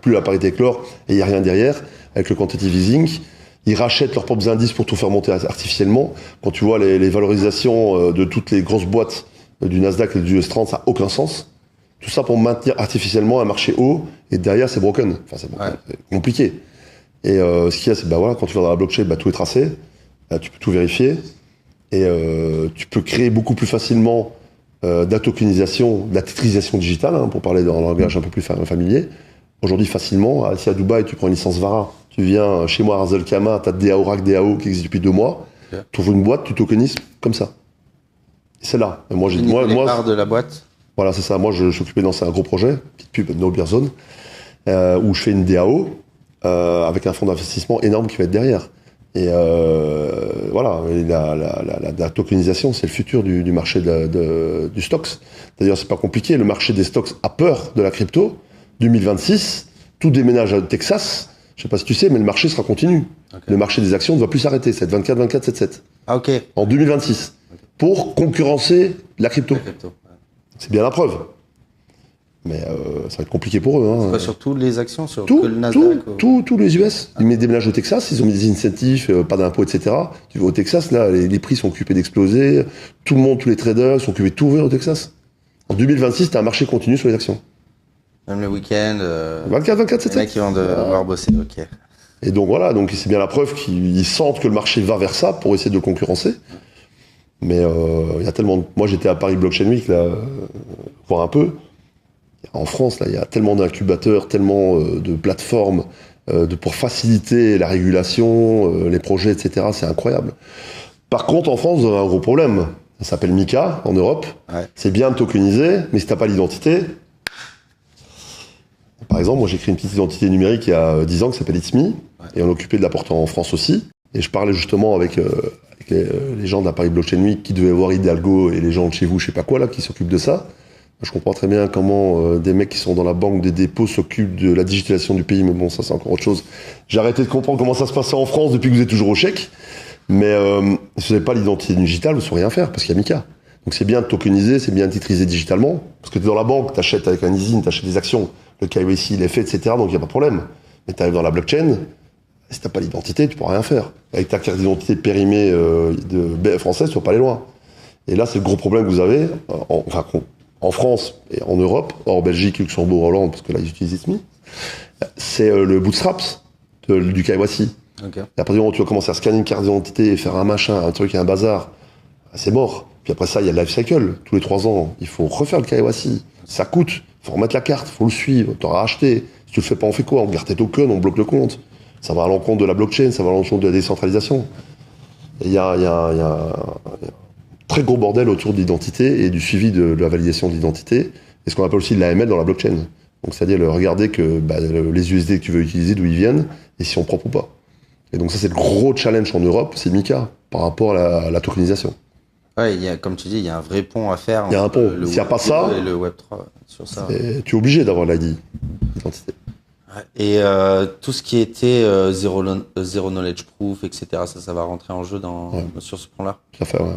[SPEAKER 1] plus la parité avec l'or et il n'y a rien derrière, avec le quantitative easing. Ils rachètent leurs propres indices pour tout faire monter artificiellement. Quand tu vois les valorisations de toutes les grosses boîtes du Nasdaq et du US 30, ça n'a aucun sens. Tout ça pour maintenir artificiellement un marché haut, et derrière, c'est broken. Enfin, c'est broken. Ouais. C'est compliqué. Et ce qu'il y a, c'est quand tu vas dans la blockchain, tout est tracé, tu peux tout vérifier, et tu peux créer beaucoup plus facilement de la tokenisation, de la titrisation digitale, pour parler dans un langage un peu plus familier. Aujourd'hui, facilement, ici à Dubaï, tu prends une licence VARA, tu viens chez moi à Ras Kama, tu as DAO, RAC DAO qui existe depuis 2 mois, tu ouvres une boîte, tu tokenises comme ça. Et c'est là. Et moi, j'ai
[SPEAKER 3] les parts de la boîte.
[SPEAKER 1] Voilà, c'est ça. Moi, je suis occupé dans un gros projet, petite pub, No Beer Zone, où je fais une DAO avec un fonds d'investissement énorme qui va être derrière. Et voilà, et la tokenisation, c'est le futur du marché du stocks. D'ailleurs, c'est pas compliqué. Le marché des stocks a peur de la crypto. 2026, tout déménage à Texas. Je sais pas si tu sais, mais le marché sera continu. Okay. Le marché des actions ne va plus s'arrêter. 7,24, 24, 7,7.
[SPEAKER 3] Ah, ok.
[SPEAKER 1] En 2026. Okay. Pour concurrencer la crypto. Ouais. C'est bien la preuve. Mais ça va être compliqué pour eux.
[SPEAKER 3] C'est pas sur toutes les actions, sur que le Nasdaq
[SPEAKER 1] tous les US. Ils déménagent au Texas, ils ont mis des incentives, pas d'impôts, etc. Tu vas au Texas, là, les prix sont occupés d'exploser. Tout le monde, tous les traders sont occupés de tout ouvrir au Texas. En 2026, t'as un marché continu sur les actions.
[SPEAKER 3] Même le week-end.
[SPEAKER 1] 24, 7.
[SPEAKER 3] Les mecs qui vont devoir bosser, ok.
[SPEAKER 1] Et donc voilà, donc c'est bien la preuve qu'ils sentent que le marché va vers ça pour essayer de le concurrencer. Mais il y a tellement. Moi, j'étais à Paris Blockchain Week, là, voir un peu. En France, là, il y a tellement d'incubateurs, tellement de plateformes pour faciliter la régulation, les projets, etc. C'est incroyable. Par contre, en France, vous avez un gros problème. Ça s'appelle MiCA, en Europe. Ouais. C'est bien de tokeniser, mais si t'as pas l'identité... Par exemple, moi j'ai créé une petite identité numérique il y a 10 ans qui s'appelle It's Me, et on est occupé de la porter en France aussi. Et je parlais justement avec les gens de la Paris Blockchain Week qui devaient voir Hidalgo et les gens de chez vous, je sais pas quoi, là, qui s'occupent de ça. Je comprends très bien comment des mecs qui sont dans la banque des dépôts s'occupent de la digitalisation du pays, mais bon, ça c'est encore autre chose. J'ai arrêté de comprendre comment ça se passait en France depuis que vous êtes toujours au chèque. Mais si vous n'avez pas l'identité digitale, vous ne saurez rien faire, parce qu'il y a MiCA. Donc c'est bien de tokeniser, c'est bien de titriser digitalement, parce que tu es dans la banque, tu achètes avec un easing, tu achètes des actions, le KYC, il est fait, etc., donc il n'y a pas de problème. Mais tu arrives dans la blockchain, si tu n'as pas l'identité, tu ne pourras rien faire. Avec ta carte d'identité périmée française, tu ne vas pas aller loin. Et là, c'est le gros problème que vous avez, en France et en Europe, hors Belgique, Luxembourg, Hollande, parce que là, ils utilisent It's Me, c'est le bootstraps du KYC. Okay. Et après, tu vas commencer à scanner une carte d'identité, faire un machin, un truc, un bazar, c'est mort. Puis après ça, il y a le life cycle. Tous les 3 ans, il faut refaire le KYC. Ça coûte. Il faut remettre la carte, il faut le suivre. Tu auras acheté. Si tu le fais pas, on fait quoi? On garde tes tokens, on bloque le compte. Ça va à l'encontre de la blockchain, ça va à l'encontre de la décentralisation. il y a un très gros bordel autour de l'identité et du suivi de la validation de l'identité, et ce qu'on appelle aussi de l'AML dans la blockchain. Donc c'est-à-dire regarder que les USD que tu veux utiliser, d'où ils viennent, et si on propre ou pas. Et donc ça, c'est le gros challenge en Europe, c'est MiCA, par rapport à la tokenisation.
[SPEAKER 3] Ouais, comme tu dis, il y a un vrai pont à faire.
[SPEAKER 1] Il y a un pont. S'il n'y a pas ça,
[SPEAKER 3] et le Web3 sur ça.
[SPEAKER 1] Tu es obligé d'avoir l'ID, l'identité.
[SPEAKER 3] Et tout ce qui était zero knowledge proof, etc., ça va rentrer en jeu sur ce point-là.
[SPEAKER 1] Tout à fait, ouais.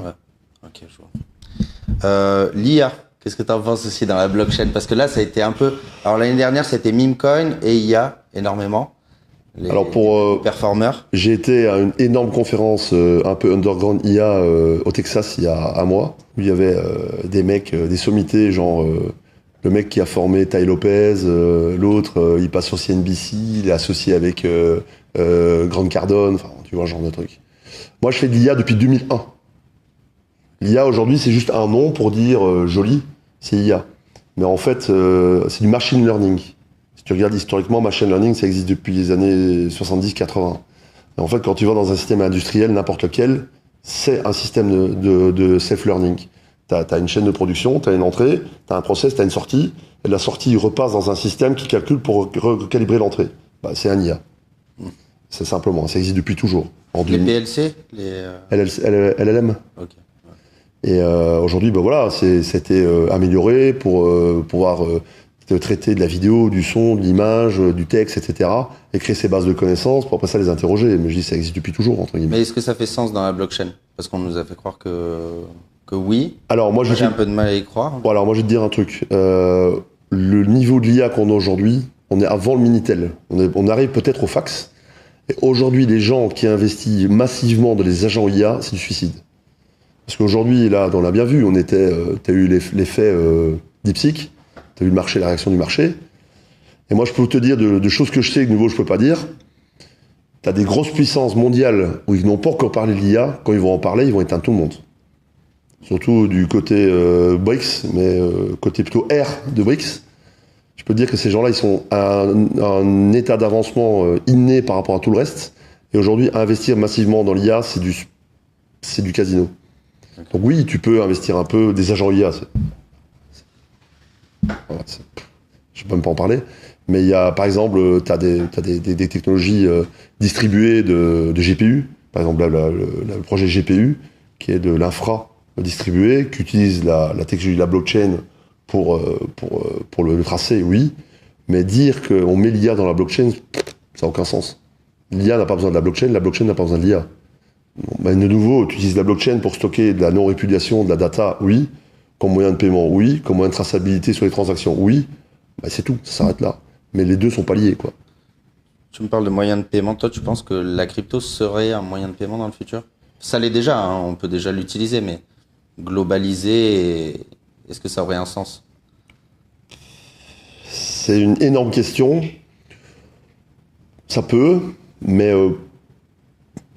[SPEAKER 3] Ok, je vois. L'IA, qu'est-ce que tu en penses aussi dans la blockchain? Parce que là, ça a été un peu... Alors l'année dernière, c'était Memecoin et IA énormément.
[SPEAKER 1] Alors pour
[SPEAKER 3] performers.
[SPEAKER 1] J'ai été à une énorme conférence un peu underground IA au Texas il y a un mois, où il y avait des mecs, des sommités, genre le mec qui a formé Tai Lopez, l'autre il passe sur CNBC, il est associé avec Grant Cardone, enfin tu vois, ce genre de truc. Moi je fais de l'IA depuis 2001. L'IA aujourd'hui c'est juste un nom pour dire joli, c'est IA. Mais en fait c'est du machine learning. Si tu regardes historiquement, machine learning, ça existe depuis les années 70-80. Et en fait, quand tu vas dans un système industriel, n'importe lequel, c'est un système de self-learning. Tu as une chaîne de production, tu as une entrée, tu as un process, tu as une sortie, et la sortie repasse dans un système qui calcule pour recalibrer l'entrée. C'est un IA. C'est simplement, ça existe depuis toujours.
[SPEAKER 3] Les PLC
[SPEAKER 1] LLM.
[SPEAKER 3] Ok.
[SPEAKER 1] Et aujourd'hui, voilà, c'était amélioré pour pouvoir... traiter de la vidéo, du son, de l'image, du texte, etc. Et créer ces bases de connaissances pour après ça les interroger. Mais je dis ça existe depuis toujours, entre guillemets.
[SPEAKER 3] Mais est-ce que ça fait sens dans la blockchain? Parce qu'on nous a fait croire que oui.
[SPEAKER 1] Alors moi
[SPEAKER 3] j'ai un peu de mal à y croire.
[SPEAKER 1] Bon, alors moi je vais te dire un truc. Le niveau de l'IA qu'on a aujourd'hui, on est avant le Minitel. On arrive peut-être au fax. Et aujourd'hui, les gens qui investissent massivement dans les agents IA, c'est du suicide. Parce qu'aujourd'hui, là, on l'a bien vu, t'as eu l'effet DeepSeek. T'as vu le marché, la réaction du marché. Et moi, je peux te dire de choses que je sais, que de nouveau, je peux pas dire. T'as des grosses puissances mondiales où ils n'ont pas encore parlé de l'IA. Quand ils vont en parler, ils vont éteindre tout le monde. Surtout du côté BRICS, mais côté plutôt R de BRICS. Je peux te dire que ces gens-là, ils sont à un état d'avancement inné par rapport à tout le reste. Et aujourd'hui, investir massivement dans l'IA, c'est du casino. Donc oui, tu peux investir un peu des agents IA. Je peux même pas en parler, mais il y a par exemple, tu as des technologies distribuées de GPU, par exemple le projet GPU qui est de l'infra distribué, qui utilise la technologie de la blockchain pour le tracer, oui, mais dire qu'on met l'IA dans la blockchain, ça n'a aucun sens. L'IA n'a pas besoin de la blockchain n'a pas besoin de l'IA. De nouveau, tu utilises la blockchain pour stocker de la non-répudiation, de la data, oui. Comme moyen de paiement, oui. Comme moyen de traçabilité sur les transactions, oui. C'est tout, ça s'arrête là. Mais les deux sont pas liés, quoi.
[SPEAKER 3] Tu me parles de moyen de paiement. Toi, tu penses que la crypto serait un moyen de paiement dans le futur? Ça l'est déjà, hein, on peut déjà l'utiliser, mais globaliser, est-ce que ça aurait un sens?
[SPEAKER 1] C'est une énorme question. Ça peut, mais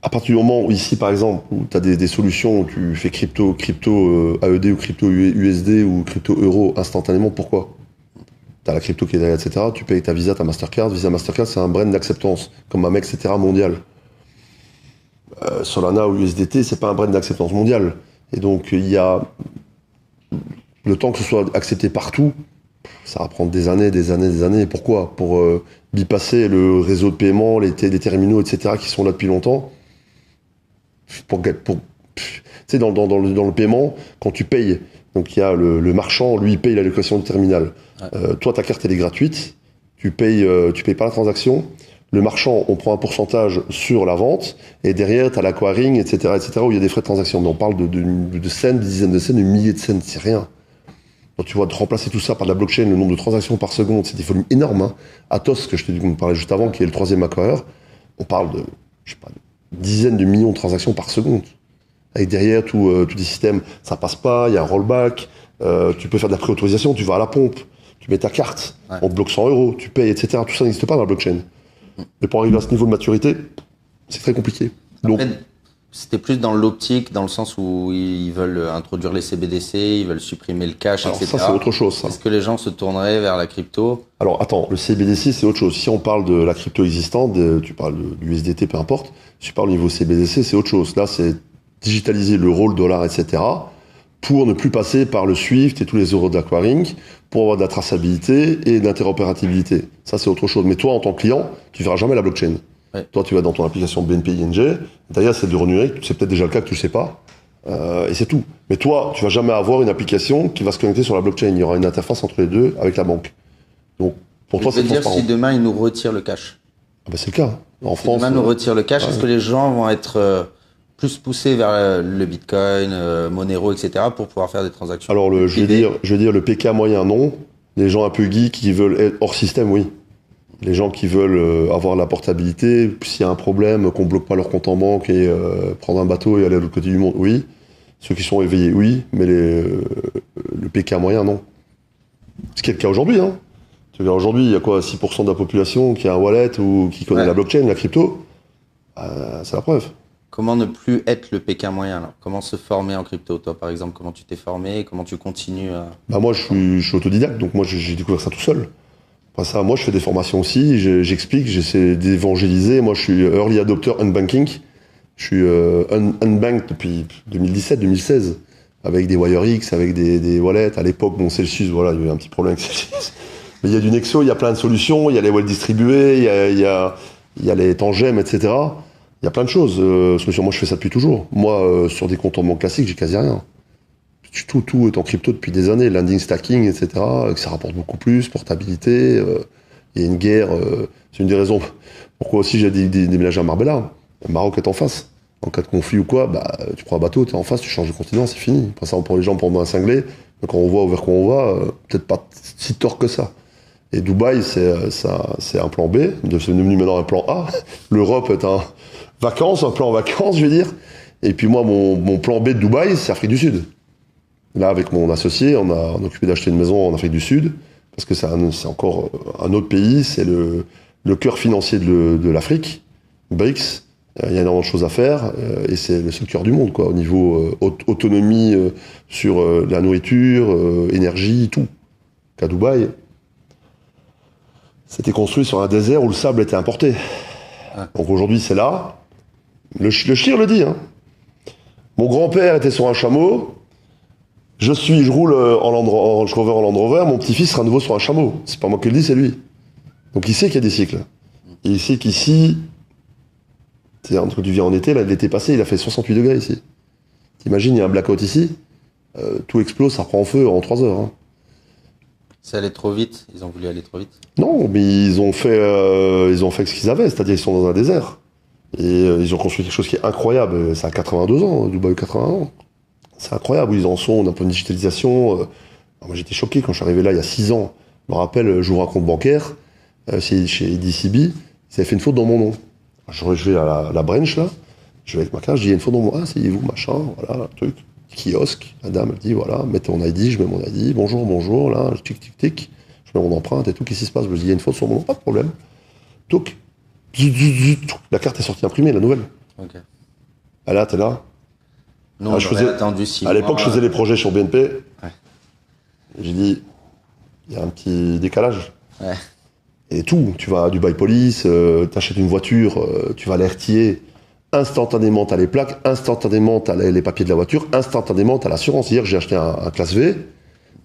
[SPEAKER 1] à partir du moment où ici, par exemple, où tu as des solutions où tu fais crypto AED ou crypto USD ou crypto euro instantanément, pourquoi? Tu as la crypto qui est derrière, etc. Tu payes ta Visa, ta Mastercard. Visa, Mastercard, c'est un brand d'acceptance, comme Amex, etc. mondial. Solana ou USDT, c'est pas un brand d'acceptance mondiale. Et donc, il y a le temps que ce soit accepté partout, ça va prendre des années. Pourquoi? Pour bypasser le réseau de paiement, les terminaux, etc. qui sont là depuis longtemps. Tu sais, dans le paiement, quand tu payes, donc il y a le marchand, lui, il paye la location du terminal. Ouais. Toi, ta carte, elle est gratuite. Tu payes pas la transaction. Le marchand, on prend un pourcentage sur la vente. Et derrière, tu as l'acquiring, etc., où il y a des frais de transaction. Mais on parle de cents, de dizaines de cents, de milliers de cents. C'est rien. Donc tu vois, de remplacer tout ça par de la blockchain, le nombre de transactions par seconde, c'est des volumes énormes. Hein. Atos, que je t'ai dit qu'on parlait juste avant, qui est le troisième acquéreur, on parle de, dizaines de millions de transactions par seconde. Avec derrière tous les systèmes, ça passe pas, il y a un rollback, tu peux faire de la préautorisation, tu vas à la pompe, tu mets ta carte, ouais. On te bloque 100 €, tu payes, etc. Tout ça n'existe pas dans la blockchain. Mais pour arriver à ce niveau de maturité, c'est très compliqué. Donc,
[SPEAKER 3] après, c'était plus dans l'optique, dans le sens où ils veulent introduire les CBDC, ils veulent supprimer le cash,
[SPEAKER 1] alors
[SPEAKER 3] etc.
[SPEAKER 1] Ça, c'est autre chose. Ça.
[SPEAKER 3] Est-ce que les gens se tourneraient vers la crypto?
[SPEAKER 1] Alors, attends, le CBDC, c'est autre chose. Si on parle de la crypto existante, tu parles du USDT, peu importe. Si tu parles au niveau CBDC, c'est autre chose. Là, c'est digitaliser l'euro, le dollar, etc., pour ne plus passer par le SWIFT et tous les euros d'acquiring, pour avoir de la traçabilité et de l'interopérabilité. Ça, c'est autre chose. Mais toi, en tant que client, tu ne verras jamais la blockchain.
[SPEAKER 3] Ouais.
[SPEAKER 1] Toi, tu vas dans ton application BNP ING, d'ailleurs, c'est de numérique, c'est peut-être déjà le cas que tu ne sais pas, et c'est tout. Mais toi, tu vas jamais avoir une application qui va se connecter sur la blockchain. Il y aura une interface entre les deux avec la banque. Donc, pour toi, c'est transparent.
[SPEAKER 3] Si demain, ils nous retirent le cash.
[SPEAKER 1] Ah bah, c'est le cas. En
[SPEAKER 3] Si
[SPEAKER 1] France,
[SPEAKER 3] demain, nous retire le cash,
[SPEAKER 1] ouais.
[SPEAKER 3] est-ce que les gens vont être plus poussés vers le Bitcoin, Monero, etc., pour pouvoir faire des transactions?
[SPEAKER 1] Alors, je vais dire le PK moyen, non. Les gens un peu geeks qui veulent être hors système, oui. Les gens qui veulent avoir la portabilité, s'il y a un problème, qu'on bloque pas leur compte en banque et prendre un bateau et aller à l'autre côté du monde, oui. Ceux qui sont éveillés, oui. Mais le PK moyen, non. Ce qui est le cas aujourd'hui, hein. Aujourd'hui, il y a quoi, 6% de la population qui a un wallet ou qui connaît la blockchain, la crypto. C'est la preuve.
[SPEAKER 3] Comment ne plus être le Pékin moyen là? Comment se former en crypto, toi, par exemple? Comment tu t'es formé? Comment tu continues à...
[SPEAKER 1] Bah moi, je suis autodidacte, donc moi, j'ai découvert ça tout seul. Après ça, moi, je fais des formations aussi, j'explique, j'essaie d'évangéliser. Moi, je suis early adopter unbanking. Je suis unbanked depuis 2017-2016, avec des WireX, avec des wallets. À l'époque, bon, Celsius, voilà, il y a eu un petit problème avec Celsius. Mais il y a du Nexo, il y a plein de solutions, il y a les wallets distribués, il y a les Tangem, etc. Il y a plein de choses. Moi, je fais ça depuis toujours. Moi, sur des comptes en banque classiques, j'ai quasi rien. Tout est en crypto depuis des années. Landing, stacking, etc. Que ça rapporte beaucoup plus, portabilité. Il y a une guerre. C'est une des raisons pourquoi aussi j'ai déménagé à Marbella. Le Maroc est en face. En cas de conflit ou quoi, bah, tu prends un bateau, tu es en face, tu changes de continent, c'est fini. Après ça, on prend les gens pour un cinglé. Mais quand on voit vers quoi on va, peut-être pas si tort que ça. Et Dubaï, c'est un plan B, c'est devenu maintenant un plan A. L'Europe est un plan vacances, je veux dire. Et puis moi, mon plan B de Dubaï, c'est Afrique du Sud. Là, avec mon associé, on a occupé d'acheter une maison en Afrique du Sud, parce que c'est encore un autre pays, c'est le cœur financier de l'Afrique, BRICS. Il y a énormément de choses à faire, et c'est le cœur du monde, quoi, au niveau autonomie sur la nourriture, énergie, tout. Qu'à Dubaï, c'était construit sur un désert où le sable était importé. Donc aujourd'hui, c'est là. Le shir le dit. Hein. Mon grand-père était sur un chameau. Je roule en Land Rover. Mon petit-fils sera à nouveau sur un chameau. C'est pas moi qui le dis, c'est lui. Donc il sait qu'il y a des cycles. Et il sait qu'ici, entre tu viens en été, là, l'été passé, il a fait 68 degrés ici. T'imagines, il y a un blackout ici. Tout explose, ça prend en feu en 3 heures. Hein.
[SPEAKER 3] C'est allé trop vite. Ils ont voulu aller trop vite.
[SPEAKER 1] Non, mais ils ont fait ce qu'ils avaient, c'est-à-dire ils sont dans un désert. Et ils ont construit quelque chose qui est incroyable. Ça a 82 ans, Dubaï 81 ans. C'est incroyable où ils en sont d'un point de digitalisation. Moi j'étais choqué quand je suis arrivé là il y a 6 ans. Je me rappelle, j'ouvre un compte bancaire chez DCB, ils avaient fait une faute dans mon nom. Je vais à la branch là, je vais avec ma carte, je dis il y a une faute dans mon nom. Ah, c'est vous, machin, voilà, le truc. Kiosque, la dame elle dit voilà, mets ton ID, je mets mon ID, bonjour, là, tic, tic, tic, je mets mon empreinte et tout, qu'est-ce qui se passe? Je dis il y a une faute sur mon nom, pas de problème. Touc, la carte est sortie imprimée, la nouvelle.
[SPEAKER 3] Ok.
[SPEAKER 1] Ah là, t'es là.
[SPEAKER 3] Non, attendu 6 mois.
[SPEAKER 1] À l'époque, je faisais les projets sur BNP.
[SPEAKER 3] Ouais.
[SPEAKER 1] J'ai dit, il y a un petit décalage.
[SPEAKER 3] Ouais.
[SPEAKER 1] Et tout, tu vas à Dubaï Police, t'achètes une voiture, tu vas à l'RTA, instantanément t'as les plaques, instantanément t'as les papiers de la voiture, instantanément t'as l'assurance. Hier, j'ai acheté un classe V,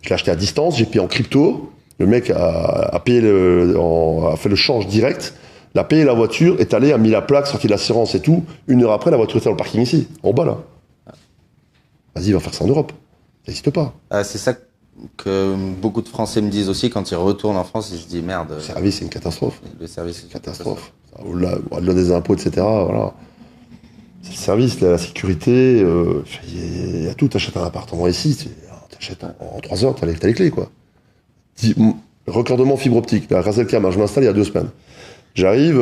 [SPEAKER 1] je l'ai acheté à distance, j'ai payé en crypto, le mec a payé a fait le change direct, l'a payé la voiture, est allé, a mis la plaque, sorti l'assurance et tout. 1 heure après, la voiture était dans le parking ici, en bas là. Vas-y, va faire ça en Europe. Ça n'existe pas.
[SPEAKER 3] Ah, c'est ça que beaucoup de Français me disent aussi quand ils retournent en France, ils se disent merde.
[SPEAKER 1] Le service, c'est une catastrophe.
[SPEAKER 3] Le service, c'est une
[SPEAKER 1] catastrophe. Au-delà des impôts, etc. Voilà. C'est le service, la sécurité. Il y a tout. T'achètes un appartement ici, t'achètes en 3 heures, t'as les clés, quoi. Recordement fibre optique. La Razelcam, je m'installe il y a 2 semaines. J'arrive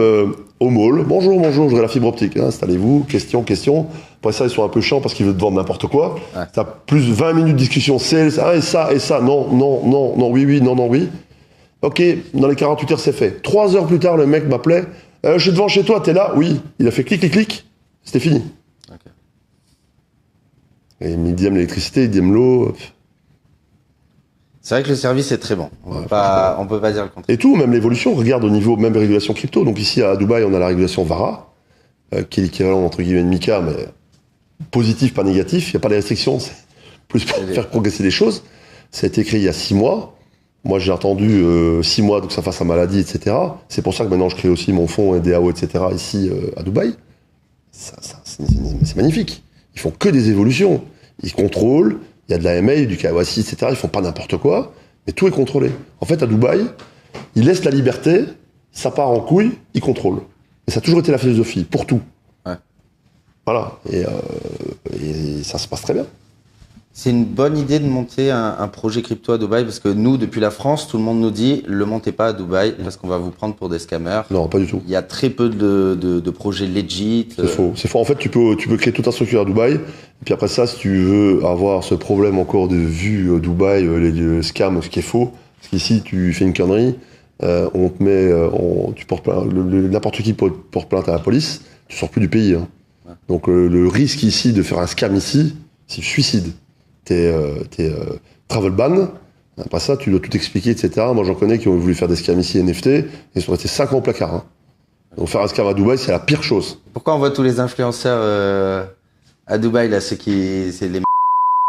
[SPEAKER 1] au mall. Bonjour, je voudrais la fibre optique. Installez-vous, question. Après ça, ils sont un peu chiants parce qu'ils veulent te vendre n'importe quoi. Ouais. T'as plus de 20 minutes de discussion. C'est ça, et ça. Non, oui, non, oui. Ok, dans les 48 heures, c'est fait. 3 heures plus tard, le mec m'appelait. Je suis devant chez toi, t'es là? Oui. Il a fait clic. C'était fini. Okay. Et il me aime l'électricité, il aime l'eau.
[SPEAKER 3] C'est vrai que le service est très bon. On peut pas dire le contraire.
[SPEAKER 1] Et tout, même l'évolution, regarde au niveau même régulation crypto. Donc ici à Dubaï, on a la régulation VARA, qui est l'équivalent entre guillemets de MiCA, mais positif, pas négatif. Il n'y a pas de restrictions, c'est plus pour faire progresser les choses. Ça a été créé il y a 6 mois. Moi, j'ai attendu 6 mois donc ça fasse la maladie, etc. C'est pour ça que maintenant, je crée aussi mon fonds DAO, etc. ici à Dubaï. C'est magnifique. Ils font que des évolutions. Ils contrôlent. Il y a de la MA, du KYC, etc. Ils font pas n'importe quoi, mais tout est contrôlé. En fait, à Dubaï, ils laissent la liberté, ça part en couille, ils contrôlent. Et ça a toujours été la philosophie, pour tout.
[SPEAKER 3] Ouais.
[SPEAKER 1] Voilà. Et ça se passe très bien.
[SPEAKER 3] C'est une bonne idée de monter un projet crypto à Dubaï parce que nous, depuis la France, tout le monde nous dit ne le montez pas à Dubaï parce qu'on va vous prendre pour des scammers.
[SPEAKER 1] Non, pas du tout.
[SPEAKER 3] Il y a très peu de projets legit.
[SPEAKER 1] C'est faux. C'est faux. En fait, tu peux créer toute ta structure à Dubaï. Et puis après ça, si tu veux avoir ce problème encore de vue Dubaï, les scams, ce qui est faux, parce qu'ici, tu fais une connerie, on te met, tu portes plainte, n'importe qui porte plainte à la police, tu sors plus du pays. Hein. Ouais. Donc le risque ici de faire un scam ici, c'est suicide. T'es travel ban. Après ça, tu dois tout expliquer, etc. Moi, j'en connais qui ont voulu faire des scams ici NFT, et ils sont restés 5 ans au placard. Hein. Donc faire un scam à Dubaï, c'est la pire chose.
[SPEAKER 3] Pourquoi on voit tous les influenceurs à Dubaï, là, c'est les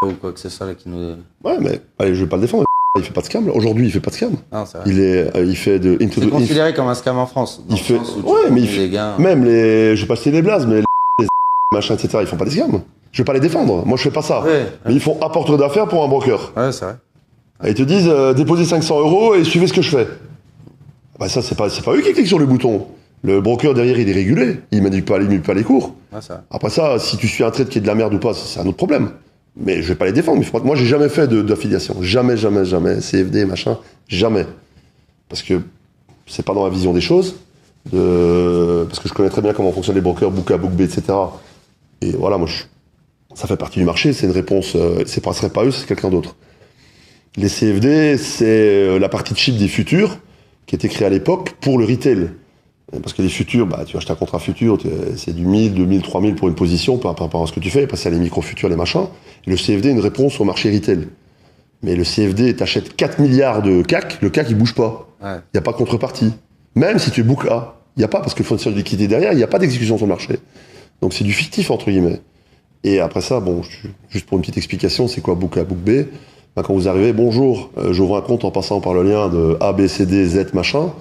[SPEAKER 3] ou quoi que ce soit, là, qui nous...
[SPEAKER 1] Ouais, mais allez, je vais pas le défendre. Il fait pas de scam. Aujourd'hui, il fait pas de scam.
[SPEAKER 3] Non, c'est vrai.
[SPEAKER 1] Il fait de...
[SPEAKER 3] C'est considéré comme un scam en France.
[SPEAKER 1] Il fait... Ouais, mais il fait... Même les... Je vais pas citer les blazes, mais les machins, etc., ils font pas des scams. Je vais pas les défendre. Moi, je fais pas ça. Ouais. Mais ils font apporteur d'affaires pour un broker.
[SPEAKER 3] Ouais, c'est vrai.
[SPEAKER 1] Et ils te disent, déposez 500 € et suivez ce que je fais. Bah ça, c'est pas eux qui cliquent sur le bouton. Le broker derrière, il est régulé. Il manipule pas les cours.
[SPEAKER 3] Ouais, ça.
[SPEAKER 1] Après ça, si tu suis un trade qui est de la merde ou pas, c'est un autre problème. Mais je vais pas les défendre. Moi, j'ai jamais fait d'affiliation. Jamais. CFD, machin. Jamais. Parce que c'est pas dans ma vision des choses. Parce que je connais très bien comment fonctionnent les brokers, Booka, Bookbay, etc. Et voilà, moi, ça fait partie du marché. C'est une réponse. Ce serait pas eux, c'est quelqu'un d'autre. Les CFD, c'est la partie de chip des futurs qui a été créée à l'époque pour le retail. Parce que les futurs, bah, tu achètes un contrat futur, c'est du 1000, 2000, 3000 pour une position, par rapport à ce que tu fais. Après, c'est les micro-futurs, les machins. Et le CFD est une réponse au marché retail. Mais le CFD, t'achètes 4 milliards de CAC, le CAC, il bouge pas. Il n'y a pas de contrepartie. Même si tu es book A, il n'y a pas, parce que le fournisseur de liquidité derrière, il n'y a pas d'exécution sur le marché. Donc c'est du fictif, entre guillemets. Et après ça, bon, juste pour une petite explication, c'est quoi Book A, Book B? Ben, quand vous arrivez, bonjour, j'ouvre un compte en passant par le lien de A, B, C, D, Z, machin.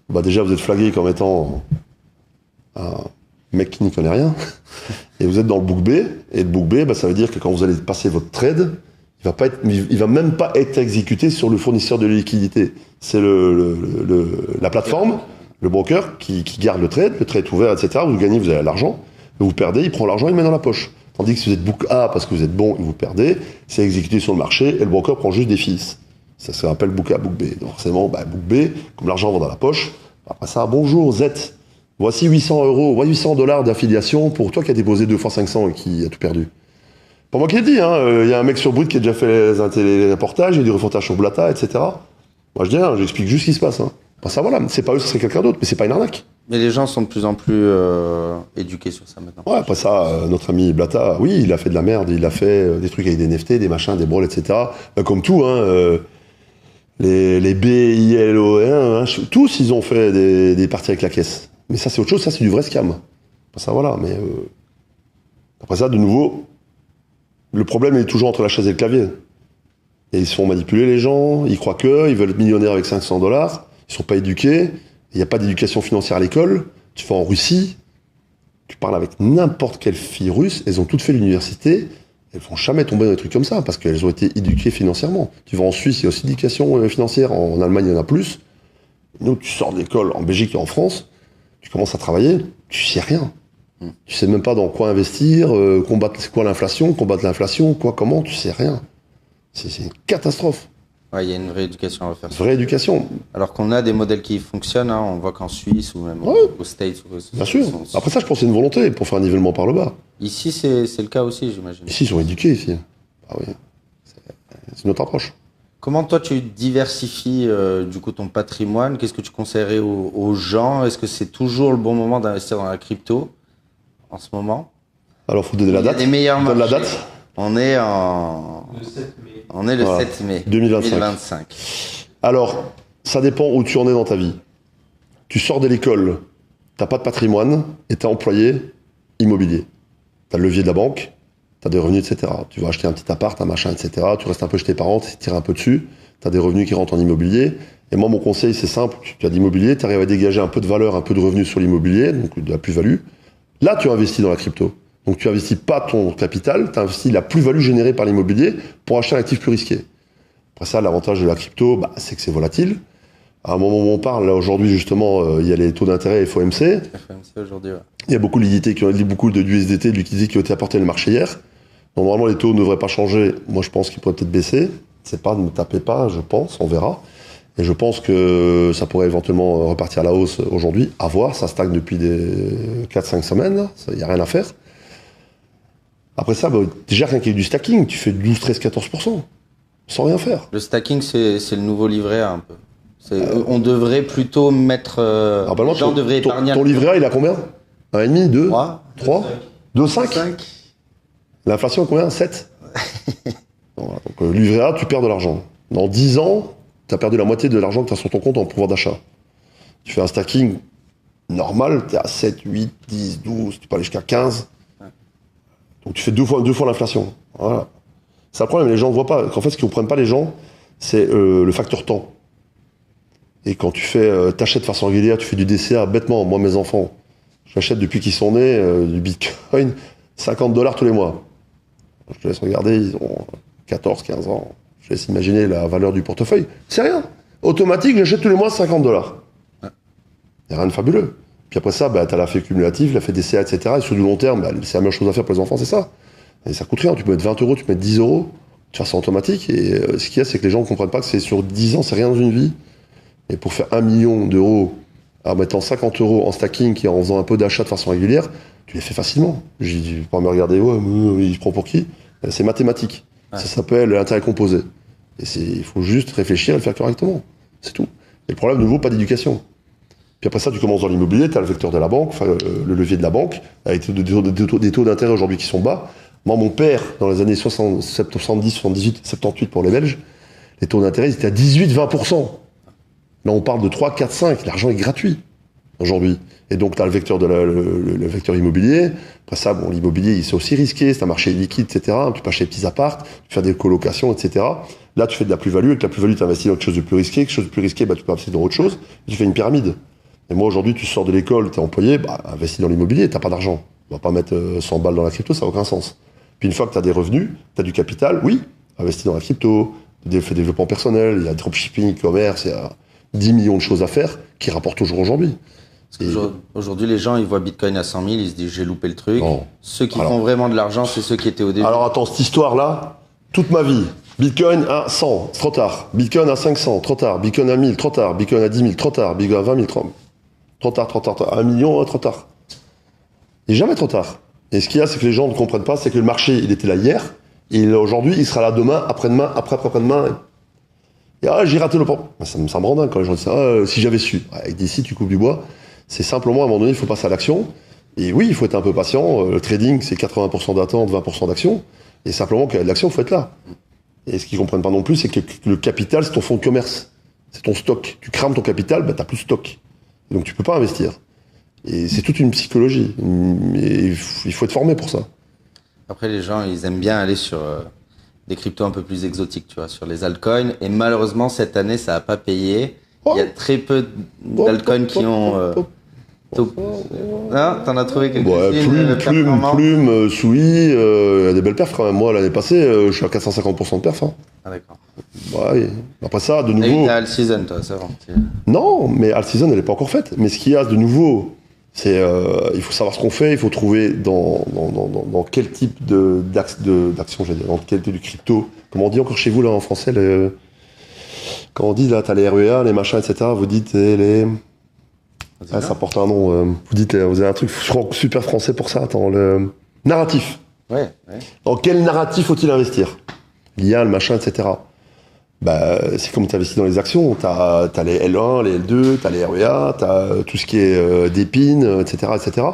[SPEAKER 1] Bah déjà, vous êtes flagué comme étant un mec qui n'y connaît rien. Et vous êtes dans le Book B. Et le Book B, bah, ça veut dire que quand vous allez passer votre trade, il va même pas être exécuté sur le fournisseur de liquidité. C'est la plateforme, le broker, qui garde le trade est ouvert, etc. Vous gagnez, vous avez l'argent. Vous perdez, il prend l'argent, il le met dans la poche. Tandis que si vous êtes Book A parce que vous êtes bon et vous perdez, c'est exécuté sur le marché et le broker prend juste des fees. Ça se rappelle Book A, Book B. Donc forcément, bah, Book B, comme l'argent va dans la poche, après ça, bonjour Z, voici 800 €, 800 $ d'affiliation pour toi qui as déposé 2 fois 500 et qui a tout perdu. Pas moi qui l'ai dit, hein. Y a un mec sur Brut qui a déjà fait les reportages, il y a du reportage sur Blata, etc. Moi je dis rien, j'explique juste ce qui se passe. Hein. Bah, ça voilà, c'est pas eux, ce serait quelqu'un d'autre, mais c'est pas une arnaque.
[SPEAKER 3] Mais les gens sont de plus en plus éduqués sur ça maintenant.
[SPEAKER 1] Ouais, après ça, notre ami Blata, oui, il a fait de la merde, il a fait des trucs avec des NFT, des machins, des brawls, etc. Comme tout, hein, les BILO1, hein, tous ils ont fait des parties avec la caisse. Mais ça c'est autre chose, ça c'est du vrai scam. Ça voilà, mais après ça, de nouveau, le problème est toujours entre la chaise et le clavier. Et ils se font manipuler les gens, ils croient ils veulent être millionnaires avec 500 $, ils sont pas éduqués. Il n'y a pas d'éducation financière à l'école. Tu vas en Russie, tu parles avec n'importe quelle fille russe, elles ont toutes fait l'université, elles ne vont jamais tomber dans des trucs comme ça, parce qu'elles ont été éduquées financièrement. Tu vas en Suisse, il y a aussi d'éducation financière, en Allemagne il y en a plus. Nous, tu sors de l'école en Belgique et en France, tu commences à travailler, tu sais rien. Tu sais même pas dans quoi investir, combattre quoi l'inflation, comment, tu sais rien. C'est une catastrophe.
[SPEAKER 3] Ouais, il y a une vraie éducation à faire.
[SPEAKER 1] Vraie éducation.
[SPEAKER 3] Alors qu'on a des modèles qui fonctionnent, hein, on voit qu'en Suisse ou même aux States.
[SPEAKER 1] Bien sûr. Après ça, je pense que c'est une volonté pour faire un nivellement par le bas.
[SPEAKER 3] Ici, c'est le cas aussi, j'imagine.
[SPEAKER 1] Ici, ils sont éduqués, ici. Ah oui. C'est notre approche.
[SPEAKER 3] Comment toi, tu diversifies du coup ton patrimoine? Qu'est-ce que tu conseillerais aux gens? Est-ce que c'est toujours le bon moment d'investir dans la crypto en ce moment?
[SPEAKER 1] Alors, il faut donner la date.
[SPEAKER 3] Il y a des meilleurs marchés.
[SPEAKER 1] Donne la date.
[SPEAKER 3] On est le 7 mai. On est le 7 mai 2025.
[SPEAKER 1] Alors, ça dépend où tu en es dans ta vie. Tu sors de l'école, t'as pas de patrimoine et t'es employé immobilier. T'as le levier de la banque, tu as des revenus, etc. Tu vas acheter un petit appart, un machin, etc. Tu restes un peu chez tes parents, tu tires un peu dessus, tu as des revenus qui rentrent en immobilier. Et moi, mon conseil, c'est simple, tu as d'immobilier, tu arrives à dégager un peu de valeur, un peu de revenus sur l'immobilier, donc de la plus-value. Là, tu investis dans la crypto. Donc tu investis pas ton capital, tu investis la plus-value générée par l'immobilier pour acheter un actif plus risqué. Après ça, l'avantage de la crypto, c'est que c'est volatile. À un moment où on parle, là aujourd'hui justement, il y a les taux d'intérêt FOMC.
[SPEAKER 3] FOMC aujourd'hui, ouais.
[SPEAKER 1] Il y a beaucoup de liquidités, beaucoup de USDT, de liquidités qui ont été apportées dans le marché hier. Donc, normalement, les taux ne devraient pas changer. Moi, je pense qu'ils pourraient peut-être baisser. C'est pas, ne me tapez pas, je pense, on verra. Et je pense que ça pourrait éventuellement repartir à la hausse aujourd'hui. À voir, ça stagne depuis des 4-5 semaines. Il n'y a rien à faire. Après ça, déjà, rien qu'il y ait du stacking, tu fais 12, 13, 14%. Sans rien faire.
[SPEAKER 3] Le stacking, c'est le nouveau livret A un peu. On devrait plutôt mettre. Les gens devraient épargner.
[SPEAKER 1] Ton livret A, il a combien 1,5, 2
[SPEAKER 3] 3
[SPEAKER 1] 2,5 L'inflation est combien 7 Voilà, donc, livret A, tu perds de l'argent. Dans 10 ans, tu as perdu la moitié de l'argent que tu as sur ton compte en pouvoir d'achat. Tu fais un stacking normal, tu es à 7, 8, 10, 12, tu peux aller jusqu'à 15. Donc tu fais deux fois l'inflation. Voilà. C'est un problème, les gens ne voient pas. En fait, ce qu'ils ne comprennent pas, les gens, c'est le facteur temps. Et quand tu t'achètes de façon régulière, tu fais du DCA, bêtement, moi, mes enfants, j'achète depuis qu'ils sont nés du Bitcoin, $50 tous les mois. Je te laisse regarder, ils ont 14, 15 ans. Je laisse imaginer la valeur du portefeuille. C'est rien. Automatique, j'achète tous les mois $50. Il n'y a rien de fabuleux. Puis après ça, tu as l'effet cumulatif, l'effet DCA, etc. Et sur du long terme, c'est la meilleure chose à faire pour les enfants, c'est ça. Et ça coûte rien. Tu peux mettre 20 €, tu peux mettre 10 €, tu fais ça automatique. Et ce qu'il y a, c'est que les gens ne comprennent pas que c'est sur 10 ans, c'est rien dans une vie. Et pour faire 1 million d'euros, en mettant 50 € en stacking et en faisant un peu d'achat de façon régulière, tu les fais facilement. Je dis pas me regarder, il se prend pour qui? C'est mathématique. Ouais. Ça s'appelle l'intérêt composé. Et il faut juste réfléchir et le faire correctement. C'est tout. Et le problème, de nouveau, pas d'éducation. Puis après ça, tu commences dans l'immobilier, tu as le vecteur de la banque, le levier de la banque, avec des taux d'intérêt aujourd'hui qui sont bas. Moi, mon père, dans les années 70, 78, 78 pour les Belges, les taux d'intérêt, ils étaient à 18, 20%. Là, on parle de 3, 4, 5. L'argent est gratuit aujourd'hui. Et donc, tu as le vecteur immobilier. Après ça, l'immobilier, c'est aussi risqué. C'est un marché liquide, etc. Tu peux acheter des petits apparts, tu peux faire des colocations, etc. Là, tu fais de la plus-value. Avec la plus-value, tu investis dans quelque chose de plus risqué. Quelque chose de plus risqué, tu peux investir dans autre chose. Tu fais une pyramide. Et moi, aujourd'hui, tu sors de l'école, tu es employé, investis dans l'immobilier, tu n'as pas d'argent. Tu ne vas pas mettre 100 balles dans la crypto, ça n'a aucun sens. Puis une fois que tu as des revenus, tu as du capital, oui, investis dans la crypto, fais développement personnel, il y a dropshipping, e-commerce, il y a 10 millions de choses à faire qui rapportent toujours aujourd'hui.
[SPEAKER 3] Aujourd'hui, les gens, ils voient Bitcoin à 100 000, ils se disent j'ai loupé le truc. Non. Ceux qui font vraiment de l'argent, c'est ceux qui étaient au début.
[SPEAKER 1] Alors attends, cette histoire-là, toute ma vie, Bitcoin à 100, trop tard. Bitcoin à 500, trop tard. Bitcoin à 1000, trop tard. Bitcoin à 10 000, trop tard. Bitcoin à 20 000, trop tard. 1 million, trop tard. Il n'est jamais trop tard. Et ce qu'il y a, c'est que les gens ne comprennent pas, c'est que le marché, il était là hier, et aujourd'hui, il sera là demain, après-demain, après-demain. Et j'ai raté le point. Ça me rend dingue quand les gens disent ça. Si j'avais su. Avec d'ici, tu coupes du bois. C'est simplement, à un moment donné, il faut passer à l'action. Et oui, il faut être un peu patient. Le trading, c'est 80% d'attente, 20% d'action. Et simplement, qu'il y a de l'action, il faut être là. Et ce qu'ils ne comprennent pas non plus, c'est que le capital, c'est ton fonds de commerce. C'est ton stock. Tu crames ton capital, tu n'as plus de stock. Et donc, tu ne peux pas investir. Et c'est toute une psychologie. Et il faut être formé pour ça.
[SPEAKER 3] Après, les gens, ils aiment bien aller sur des cryptos un peu plus exotiques, tu vois, sur les altcoins. Et malheureusement, cette année, ça n'a pas payé. Il y a très peu d'altcoins qui ont... Non, t'en as trouvé quelques-unes.
[SPEAKER 1] Plume, Sui, il y a des belles perfs quand même. Moi, l'année passée, je suis à 450% de perf. Hein.
[SPEAKER 3] Ah, d'accord.
[SPEAKER 1] Ouais. Après ça, de nouveau...
[SPEAKER 3] T'as All Season, toi, c'est vrai.
[SPEAKER 1] Non, mais All Season, elle n'est pas encore faite. Mais ce qu'il y a de nouveau, c'est il faut savoir ce qu'on fait, il faut trouver dans quel type d'action, j'allais dire, dans quel type de crypto. Comment on dit encore chez vous, là, en français, quand on dit, là, t'as les REA, les machins, etc., vous dites les... ça porte un nom. Vous dites, vous avez un truc super français pour ça. Attends, le narratif.
[SPEAKER 3] Ouais.
[SPEAKER 1] Dans quel narratif faut-il investir? L'IA, le machin, etc. C'est comme tu investis dans les actions. T'as les L1, les L2, t'as les REA, t'as tout ce qui est d'épines, etc., etc.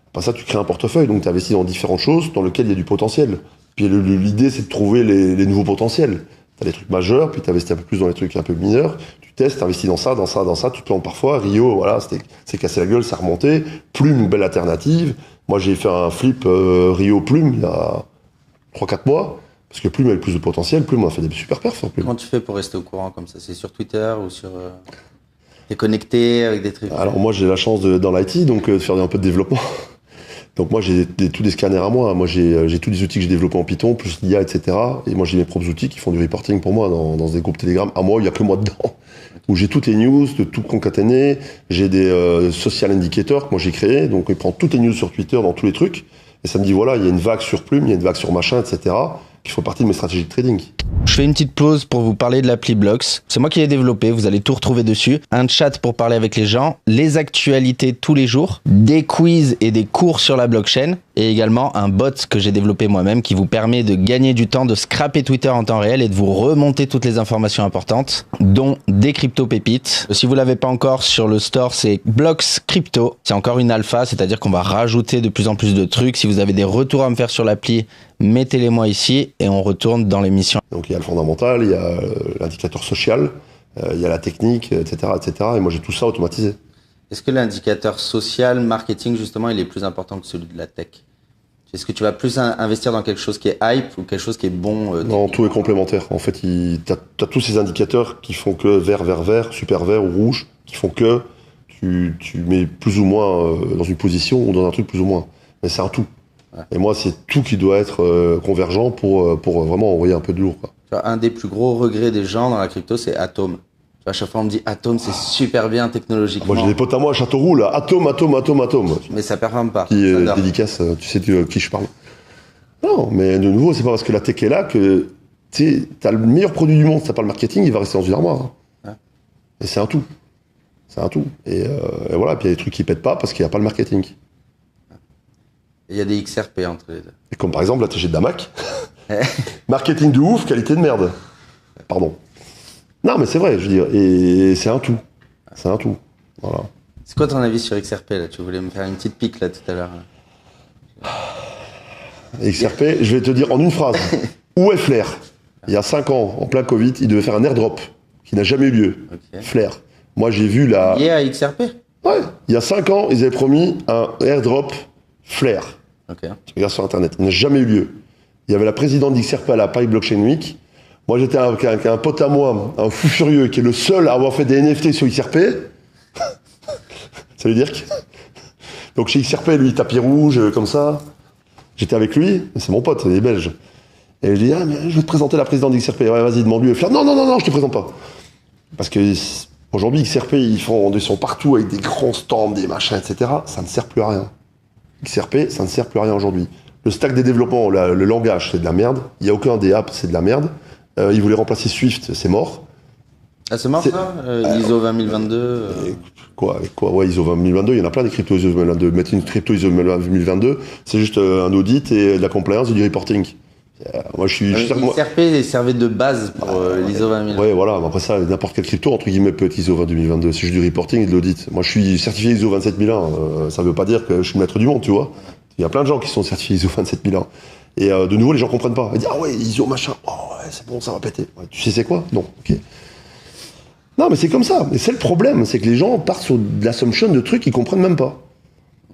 [SPEAKER 1] Après ça, tu crées un portefeuille. Donc, tu investis dans différentes choses dans lesquelles il y a du potentiel. Puis l'idée, c'est de trouver les nouveaux potentiels. T'as des trucs majeurs, puis t'investis un peu plus dans les trucs un peu mineurs. Tu testes, t'investis dans ça, tu te plantes parfois. Rio, voilà, c'est cassé la gueule, c'est remonté. Plume, une belle alternative. Moi, j'ai fait un flip Rio Plume il y a 3-4 mois. Parce que Plume avait plus de potentiel, Plume a fait des super perfs sur Plume.
[SPEAKER 3] Comment tu fais pour rester au courant comme ça? C'est sur Twitter ou sur... T'es connecté avec des trucs?
[SPEAKER 1] Alors moi j'ai la chance dans l'IT donc de faire un peu de développement. Donc moi j'ai tous des scanners à moi. Moi j'ai tous les outils que j'ai développés en Python, plus l'IA, etc. Et moi j'ai mes propres outils qui font du reporting pour moi dans des groupes Telegram. À moi, il n'y a que moi dedans. Où j'ai toutes les news, de tout concaténé. J'ai des social indicators que moi j'ai créés. Donc il prend toutes les news sur Twitter, dans tous les trucs. Et ça me dit voilà, il y a une vague sur Plume, il y a une vague sur machin, etc. qui font partie de mes stratégies de trading.
[SPEAKER 2] Je fais une petite pause pour vous parler de l'appli Blocks. C'est moi qui l'ai développé, vous allez tout retrouver dessus. Un chat pour parler avec les gens, les actualités tous les jours, des quiz et des cours sur la blockchain, et également un bot que j'ai développé moi-même qui vous permet de gagner du temps, de scraper Twitter en temps réel et de vous remonter toutes les informations importantes, dont des crypto-pépites. Si vous l'avez pas encore sur le store, c'est Blocks Crypto. C'est encore une alpha, c'est-à-dire qu'on va rajouter de plus en plus de trucs. Si vous avez des retours à me faire sur l'appli, mettez-les moi ici et on retourne dans l'émission.
[SPEAKER 1] Donc il y a le fondamental, il y a l'indicateur social, il y a la technique, etc., etc. Et moi j'ai tout ça automatisé.
[SPEAKER 3] Est-ce que l'indicateur social, marketing, justement, il est plus important que celui de la tech? Est-ce que tu vas plus investir dans quelque chose qui est hype ou quelque chose qui est bon?
[SPEAKER 1] Non, tout est complémentaire. En fait, t'as tous ces indicateurs qui font que vert, vert, vert, super vert ou rouge, qui font que tu mets plus ou moins dans une position ou dans un truc plus ou moins. Mais c'est un tout. Ouais. Et moi, c'est tout qui doit être convergent pour vraiment envoyer un peu de lourd, quoi.
[SPEAKER 3] Tu vois, un des plus gros regrets des gens dans la crypto, c'est Atom. Tu vois, à chaque fois, on me dit Atom, c'est super bien technologiquement.
[SPEAKER 1] Moi, j'ai des potes à moi à Châteauroux, là. Atom.
[SPEAKER 3] Mais ça performe pas.
[SPEAKER 1] Qui dédicace, tu sais de qui je parle. Non, mais de nouveau, c'est pas parce que la tech est là que tu as le meilleur produit du monde, si t'as pas le marketing, il va rester dans une armoire. Hein. Ouais. Et c'est un tout. C'est un tout. Et voilà, puis il y a des trucs qui pètent pas parce qu'il n'y a pas le marketing.
[SPEAKER 3] Il y a des XRP entre les deux.
[SPEAKER 1] Et comme par exemple la TG de Damac. Marketing de ouf, qualité de merde. Pardon. Non, mais c'est vrai, je veux dire. Et c'est un tout. C'est un tout. Voilà.
[SPEAKER 3] C'est quoi ton avis sur XRP, là? Tu voulais me faire une petite pique, là, tout à l'heure.
[SPEAKER 1] XRP, je vais te dire en une phrase. Où est Flair? Il y a 5 ans, en plein Covid, il devait faire un airdrop qui n'a jamais eu lieu. Okay. Flair. Moi, j'ai vu la...
[SPEAKER 3] Lié à XRP?
[SPEAKER 1] Ouais. Il y a 5 ans, ils avaient promis un airdrop Flair.
[SPEAKER 3] Okay.
[SPEAKER 1] Tu regardes sur Internet. Il n'a jamais eu lieu. Il y avait la présidente d'XRP à la Paris Blockchain Week. Moi, j'étais avec un pote à moi, un fou furieux, qui est le seul à avoir fait des NFT sur XRP. Ça veut dire que... Donc, chez XRP, lui, tapis rouge, comme ça. J'étais avec lui, c'est mon pote, il est belge. Et je dis, ah, mais je vais te présenter la présidente d'XRP. Ouais, vas-y, demande-lui. Faire, non, je te présente pas. Parce que aujourd'hui, XRP, ils sont partout avec des grands stands, des machins, etc. Ça ne sert plus à rien. XRP, ça ne sert plus à rien aujourd'hui. Le stack des développements, le langage, c'est de la merde. Il n'y a aucun des apps, c'est de la merde. Ils voulaient remplacer Swift, c'est mort.
[SPEAKER 3] Ah, c'est mort, ça ISO 20022
[SPEAKER 1] Quoi ouais, ISO 20022, il y en a plein des cryptos ISO 20022. Mettre une crypto ISO 2022, c'est juste un audit et de la compliance et du reporting. Moi, je suis...
[SPEAKER 3] XRP servait de base pour l'ISO 20022.
[SPEAKER 1] Ouais, voilà. Après ça, n'importe quel crypto, entre guillemets, peut être ISO 2022. C'est juste du reporting et de l'audit. Moi, je suis certifié ISO 27001. Ça veut pas dire que je suis le maître du monde, tu vois. Il y a plein de gens qui sont certifiés ISO 27001. Et de nouveau, les gens comprennent pas. Ils disent, ah ouais, ISO machin. Oh ouais, c'est bon, ça va péter. Ouais, tu sais c'est quoi? Non. Ok. Non, mais c'est comme ça. Et c'est le problème. C'est que les gens partent sur de l'assumption de trucs qu'ils comprennent même pas.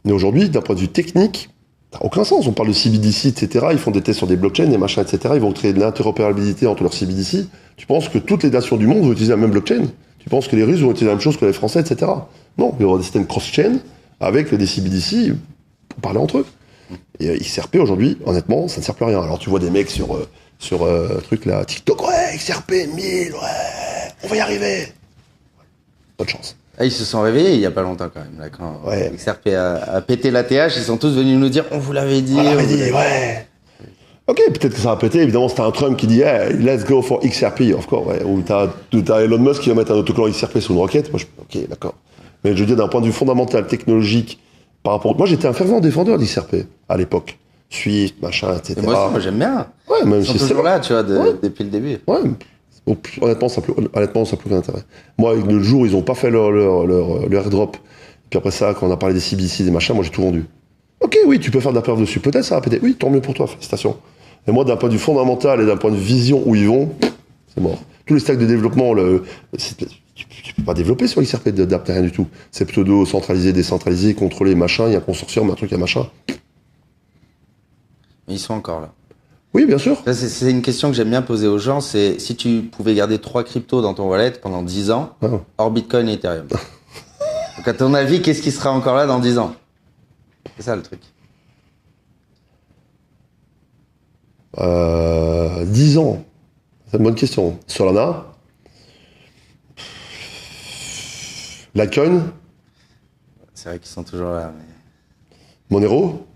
[SPEAKER 1] Mais aujourd'hui, d'un point de vue technique, ça n'a aucun sens. On parle de CBDC, etc. Ils font des tests sur des blockchains, des machins, etc. Ils vont créer de l'interopérabilité entre leurs CBDC. Tu penses que toutes les nations du monde vont utiliser la même blockchain? Tu penses que les Russes vont utiliser la même chose que les Français, etc. Non, il y aura des systèmes cross-chain avec des CBDC pour parler entre eux. Et XRP aujourd'hui, honnêtement, ça ne sert plus à rien. Alors tu vois des mecs sur truc là, TikTok, ouais, XRP 1000, ouais, on va y arriver. Bonne chance.
[SPEAKER 3] Ah, ils se sont réveillés il y a pas longtemps quand même. Là, quand XRP a pété l'ATH, ils sont tous venus nous dire on vous l'avait dit.
[SPEAKER 1] Ouais. Ok, peut-être que ça a pété. Évidemment, c'était un Trump qui dit hey, let's go for XRP, of course. Ouais. Ou t'as Elon Musk qui va mettre un autocollant XRP sur une roquette. Moi, ok, d'accord. Mais je veux dire, d'un point de vue fondamental, technologique, par rapport. Moi, j'étais un fervent défendeur d'XRP à l'époque. Swift, machin, etc.
[SPEAKER 3] Et moi aussi, moi j'aime bien.
[SPEAKER 1] Ouais, même
[SPEAKER 3] ils sont toujours là, tu vois, depuis le début.
[SPEAKER 1] Ouais. Honnêtement, ça n'a plus aucun intérêt. Moi, le jour où ils n'ont pas fait leur airdrop, puis après ça, quand on a parlé des CBDC, des machins, moi j'ai tout vendu. Ok, oui, tu peux faire de la peur dessus. Peut-être ça va péter. Oui, tant mieux pour toi, félicitations. Et moi, d'un point de vue fondamental et d'un point de vue vision où ils vont, c'est mort. Tous les stacks de développement, tu peux pas développer sur XRP d'app, rien du tout. C'est pseudo centralisé, décentralisé, contrôlé, machin, il y a un consortium, un truc, il y a machin.
[SPEAKER 3] Mais ils sont encore là.
[SPEAKER 1] Oui, bien sûr.
[SPEAKER 3] C'est une question que j'aime bien poser aux gens, c'est si tu pouvais garder 3 cryptos dans ton wallet pendant 10 ans,
[SPEAKER 1] Ah.
[SPEAKER 3] hors Bitcoin et Ethereum. Donc à ton avis, qu'est-ce qui sera encore là dans 10 ans? C'est ça le truc.
[SPEAKER 1] 10 ans. C'est une bonne question. Solana. Litecoin.
[SPEAKER 3] C'est vrai qu'ils sont toujours là, mais
[SPEAKER 1] Monero.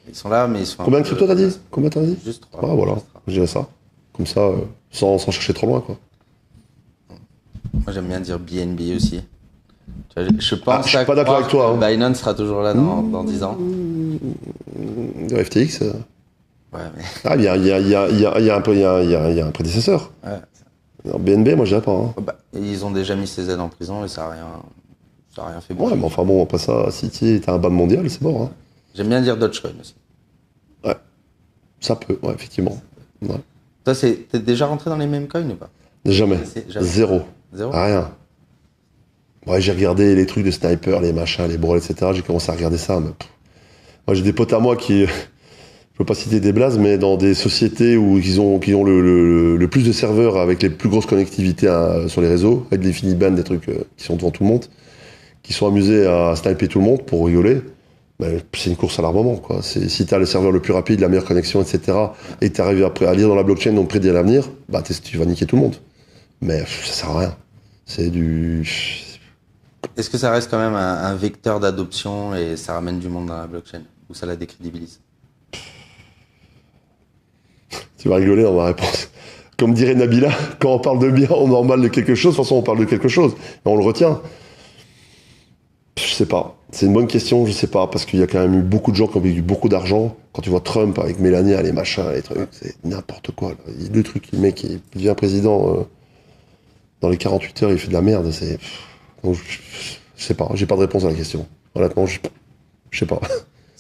[SPEAKER 3] ils sont là, mais ils sont.
[SPEAKER 1] Combien de cryptos t'as dit? Combien t'as dit?
[SPEAKER 3] Juste 3.
[SPEAKER 1] Ah, voilà. Je dirais ça. Comme ça, sans chercher trop loin, quoi.
[SPEAKER 3] Moi j'aime bien dire BNB aussi. Tu vois, je pense
[SPEAKER 1] je suis pas d'accord avec toi, hein.
[SPEAKER 3] Binance sera toujours là dans 10 ans.
[SPEAKER 1] Le FTX.
[SPEAKER 3] Ouais, mais.
[SPEAKER 1] Ah, il y a un prédécesseur.
[SPEAKER 3] Ouais.
[SPEAKER 1] Alors, BNB, moi, je dirais pas. Hein.
[SPEAKER 3] Bah, ils ont déjà mis CZ en prison et ça a rien fait
[SPEAKER 1] Ouais,
[SPEAKER 3] bouger.
[SPEAKER 1] mais enfin bon, après ça, si t'as un ban mondial, c'est mort. Hein.
[SPEAKER 3] J'aime bien dire Dogecoin aussi.
[SPEAKER 1] Ouais. Ça peut, ouais, effectivement. Ouais.
[SPEAKER 3] Toi, t'es déjà rentré dans les mêmes coins ou pas?
[SPEAKER 1] Jamais.
[SPEAKER 3] Jamais.
[SPEAKER 1] Zéro.
[SPEAKER 3] Zéro?
[SPEAKER 1] Rien. Ouais, j'ai regardé les trucs de sniper, les machins, les brawls, etc. J'ai commencé à regarder ça. Mais... Moi, j'ai des potes à moi qui, je veux pas citer des blazes, mais dans des sociétés où qui ont le plus de serveurs avec les plus grosses connectivités sur les réseaux, avec des InfiniBand, des trucs qui sont devant tout le monde, qui sont amusés à sniper tout le monde pour rigoler. Ben, c'est une course à l'armement, quoi. Si t'as le serveur le plus rapide, la meilleure connexion, etc., et que t'arrives à lire dans la blockchain, donc prédire l'avenir, bah, tu vas niquer tout le monde. Mais ça sert à rien. C'est du...
[SPEAKER 3] Est-ce que ça reste quand même un vecteur d'adoption et ça ramène du monde dans la blockchain? Ou ça la décrédibilise?
[SPEAKER 1] Tu vas rigoler dans ma réponse. Comme dirait Nabila, quand on parle de bien, on normal de quelque chose, de toute façon on parle de quelque chose, et on le retient. Je sais pas. C'est une bonne question, je sais pas, parce qu'il y a quand même eu beaucoup de gens qui ont eu beaucoup d'argent. Quand tu vois Trump avec Melania, les machins, les trucs, c'est n'importe quoi. Là. Le truc, le mec, il devient président dans les 48 heures, il fait de la merde. Donc, je sais pas, j'ai pas de réponse à la question. Honnêtement, je sais pas.